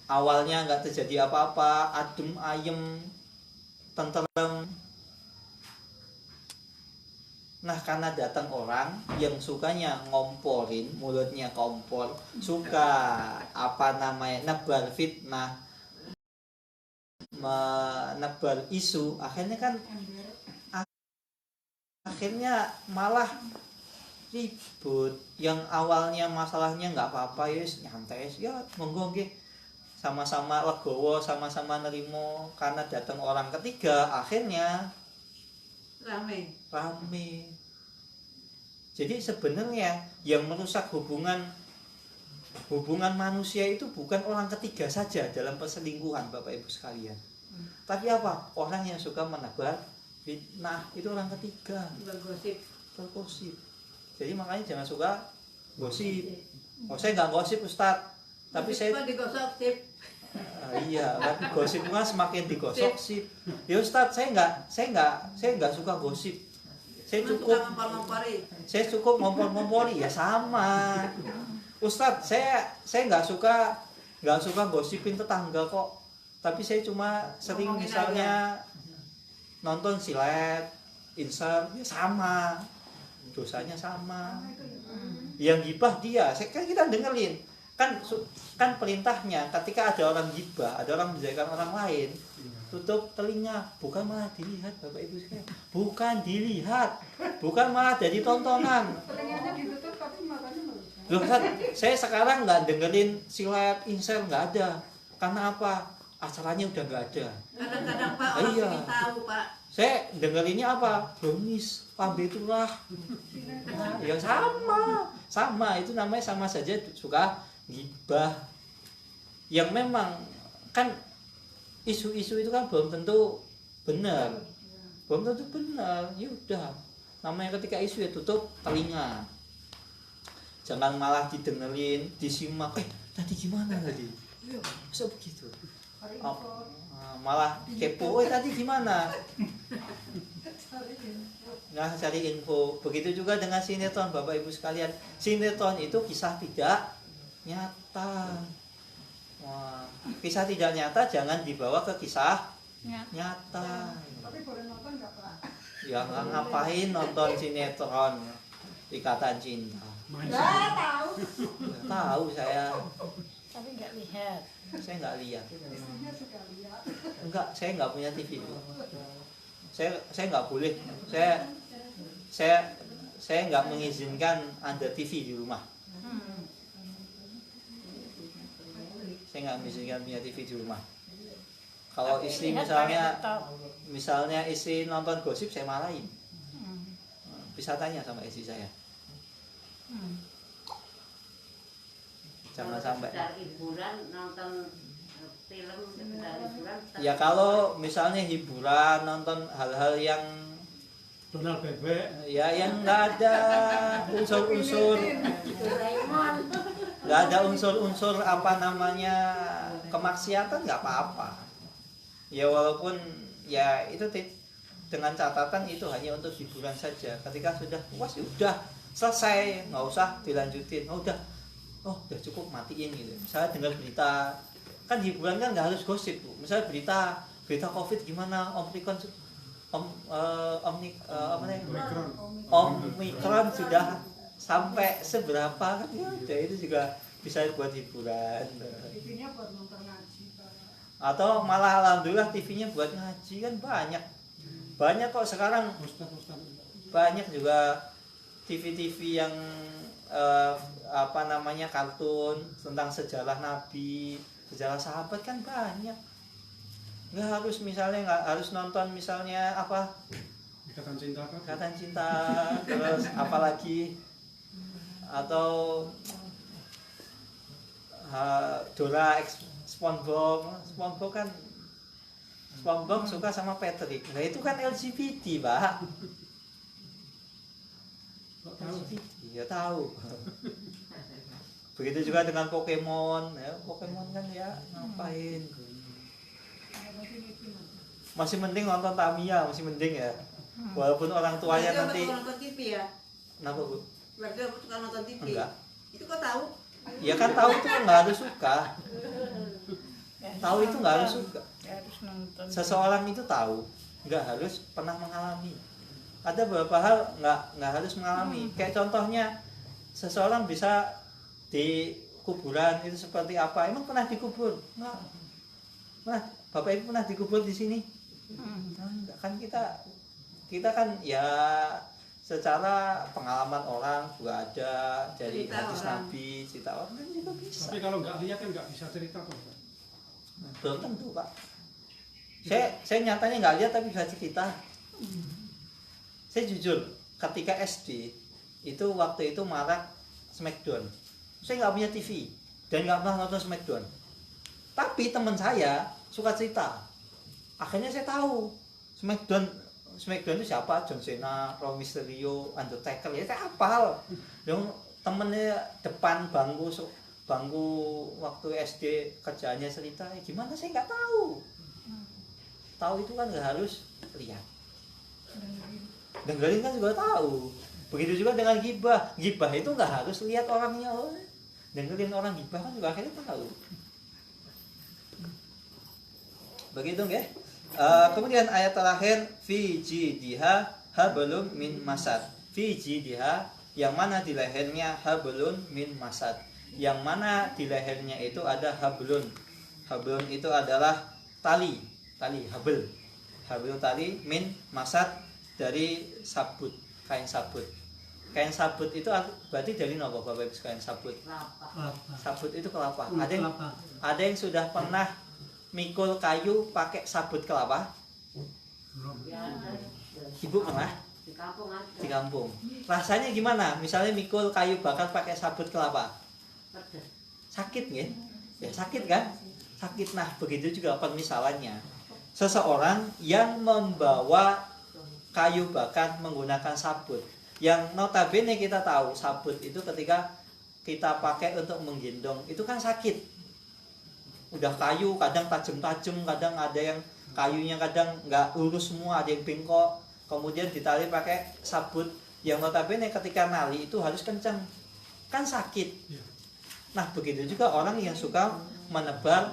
Awalnya nggak terjadi apa-apa, adem ayem, tentrem. Nah, karena datang orang yang sukanya ngomporin, mulutnya kompor, suka nebar fitnah, menebar isu, akhirnya malah ribut. Yang awalnya masalahnya nggak apa-apa, nyantai, ya monggo nggih, sama-sama legowo, sama-sama nerimo. Karena datang orang ketiga, akhirnya rame. Jadi sebenarnya yang merusak hubungan manusia itu bukan orang ketiga saja dalam perselingkuhan, Bapak Ibu sekalian. Tapi apa? Orang yang suka menebar fitnah itu orang ketiga. Bergosip. Jadi makanya jangan suka gosip. Saya nggak gosip, Ustadz. Tapi saya digosip. Iya, tapi gosip kan semakin digosok sip. Ya Ustadz, saya nggak suka gosip. Saya cukup ngompor-ngompori ya sama. Ustadz, saya nggak suka gosipin tetangga kok. Tapi saya cuma sering misalnya nonton silet, insert, ya sama. Dosanya sama. Yang gibah dia, kan kita dengerin. Kan perintahnya ketika ada orang gibah, ada orang menjelekan orang lain, tutup telinga, bukan malah dilihat, Bapak Ibu sekalian. Bukan dilihat, bukan malah jadi tontonan. Telinganya ditutup tapi matanya melihat. Loh, saya sekarang nggak dengerin silet, insert, nggak ada. Karena apa? Acaranya udah nggak ada. Kadang-kadang Pak orang Iya. ingin tahu Pak. Saya dengerinnya apa? Brownies, pambeturah. Ya sama itu namanya sama saja suka gibah. Yang memang kan isu-isu itu kan belum tentu benar. Ya udah. Namanya ketika isu ya tutup telinga. Jangan malah didengerin, disimak. Tadi gimana tadi? Bisa begitu. Malah kepo, tadi gimana? Nah, cari info. Begitu juga dengan sinetron, Bapak Ibu sekalian. Sinetron itu kisah tidak nyata. Kisah tidak nyata jangan dibawa ke kisah nyata. Tapi boleh nonton nggak Pak? Ya ngapain nonton sinetron Ikatan Cinta? Nggak tahu. Tahu saya. Tapi nggak lihat. Saya nggak lihat. Istrinya suka lihat. Enggak, saya nggak punya TV. Saya nggak boleh. Saya nggak mengizinkan Anda TV di rumah. Saya nggak mengizinkan punya TV di rumah. Kalau istri misalnya istri nonton gosip, saya marahin. Bisa tanya sama istri saya. Jangan sampai. Hiburan nonton film hiburan. Ya kalau misalnya hiburan, nonton hal-hal yang Donald bebek. ya yang nggak ada unsur-unsur, nggak ada unsur-unsur kemaksiatan, nggak apa-apa. Ya walaupun ya itu dengan catatan itu hanya untuk hiburan saja. Ketika sudah puas, ya udah selesai, nggak usah dilanjutin. Udah cukup, matiin gitu. Misalnya dengar berita, kan hiburan kan nggak harus gosip, Bu. Misalnya berita COVID gimana, Omikron sudah sampai seberapa kan, ya itu juga bisa buat hiburan. TV-nya buat nonton ngaji Pak. Atau malah alhamdulillah TV-nya buat ngaji kan banyak kok sekarang. Banyak juga TV-TV yang kartun tentang sejarah Nabi, sejarah sahabat kan banyak. Nggak harus nonton misalnya Ikatan Cinta kan? Ikatan Cinta, terus apalagi atau Dora SpongeBob kan, SpongeBob suka sama Patrick. Nah itu kan LGBT, Pak. Kok tahu? Iya tahu. Begitu juga dengan Pokemon, ya Pokemon kan ya ngapain? Masih mending nonton Tamiya, masih mending ya. Walaupun orang tuanya nanti. Nonton TV ya? Kenapa Bu? Berarti aku suka nonton TV. Enggak. Itu kok tahu? Ya kan tahu itu nggak harus suka. Tahu itu nggak harus suka. Harus nonton. Seseorang itu tahu, nggak harus pernah mengalami. Ada beberapa hal nggak harus mengalami. Kayak contohnya seseorang bisa di kuburan itu seperti apa? Emang pernah dikubur? Enggak. Nah, Bapak Ibu pernah dikubur di sini? Enggak kan kita kan ya secara pengalaman orang juga ada dari Cerita hadis orang. Nabi, cerita orang kan juga bisa. Tapi kalau nggak lihat kan nggak bisa cerita tuh. Pak. Belum tentu Pak. Saya nyatanya nggak lihat tapi bisa cerita. Saya jujur ketika SD itu waktu itu marak Smackdown. Saya nggak punya TV dan nggak pernah nonton Smackdown. Tapi teman saya suka cerita. Akhirnya saya tahu Smackdown itu siapa? John Cena, Rey Mysterio, Undertaker. Ya saya hafal. Yang temennya depan bangku waktu SD kerjaannya cerita. Gimana saya nggak tahu. Tahu itu kan nggak harus lihat. Dengerin kan juga tahu. Begitu juga dengan gibah. Gibah itu nggak harus lihat orangnya. Dengerin orang gibah kan juga akhirnya tahu. Begitu ya. Kemudian ayat terakhir fi jidha hablum min masad. Fi jidha yang mana di lehernya hablun min masad. Yang mana di lehernya itu ada hablun. Hablun itu adalah tali, habl. Habl tali min masad dari sabut, kain sabut. Kain sabut itu berarti dari apa Bapak Ibu kain sabut? Kelapa. Sabut itu kelapa. Kulit Ada kelapa. ada yang sudah pernah mikul kayu pakai sabut kelapa? Belum. Ya, ada. Ibu pernah Di kampung ada. di kampung. Rasanya gimana? Misalnya mikul kayu bakar pakai sabut kelapa. Pedes. Sakit nggih? Ya sakit kan? Sakit. Nah, begitu juga permisalannya. Seseorang yang membawa kayu bakar menggunakan sabut. Yang notabene kita tahu sabut itu ketika kita pakai untuk menggendong itu kan sakit. Udah kayu kadang tajam-tajam, kadang ada yang kayunya kadang nggak lurus semua, ada yang bengkok. Kemudian ditali pakai sabut yang notabene ketika nali itu harus kencang. Kan sakit. Nah, begitu juga orang yang suka menebar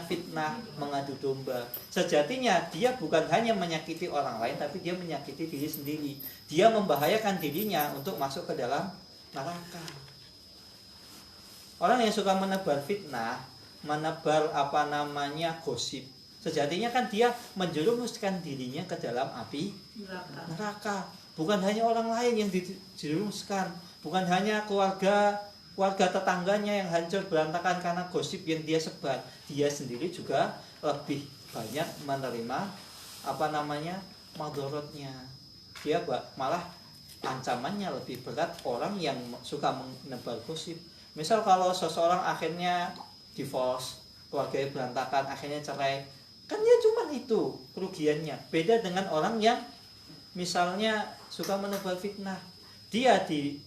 fitnah, mengadu domba. Sejatinya dia bukan hanya menyakiti orang lain tapi dia menyakiti diri sendiri. Dia membahayakan dirinya untuk masuk ke dalam neraka. Orang yang suka menebar fitnah, menebar gosip. Sejatinya kan dia menjerumuskan dirinya ke dalam api neraka. Bukan hanya orang lain yang dijerumuskan, bukan hanya keluarga tetangganya yang hancur berantakan karena gosip yang dia sebar. Dia sendiri juga lebih banyak menerima madorotnya. Dia malah ancamannya lebih berat orang yang suka menebar gosip. Misal kalau seseorang akhirnya divorce, keluarganya berantakan, akhirnya cerai, kan ya cuma itu kerugiannya. Beda dengan orang yang misalnya suka menebar fitnah. Dia di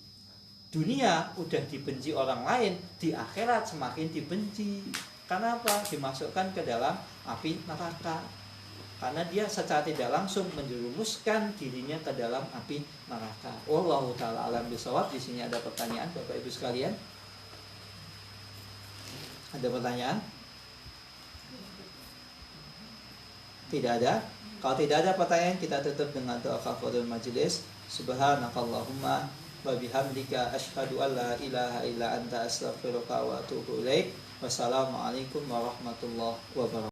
dunia udah dibenci orang lain, di akhirat semakin dibenci. Karena apa? Dimasukkan ke dalam api neraka. Karena dia secara tidak langsung menjerumuskan dirinya ke dalam api neraka. Wallahu taala alam bisawab. Di sini ada pertanyaan Bapak Ibu sekalian. Ada pertanyaan? Tidak ada. Kalau tidak ada pertanyaan, kita tutup dengan doa kafaratul majelis. Subhanakallahumma wa bihamdika asyhadu an la ilaha illa anta astaghfiruka wa atubu ilaik. Wassalamualaikum warahmatullahi wabarakatuh.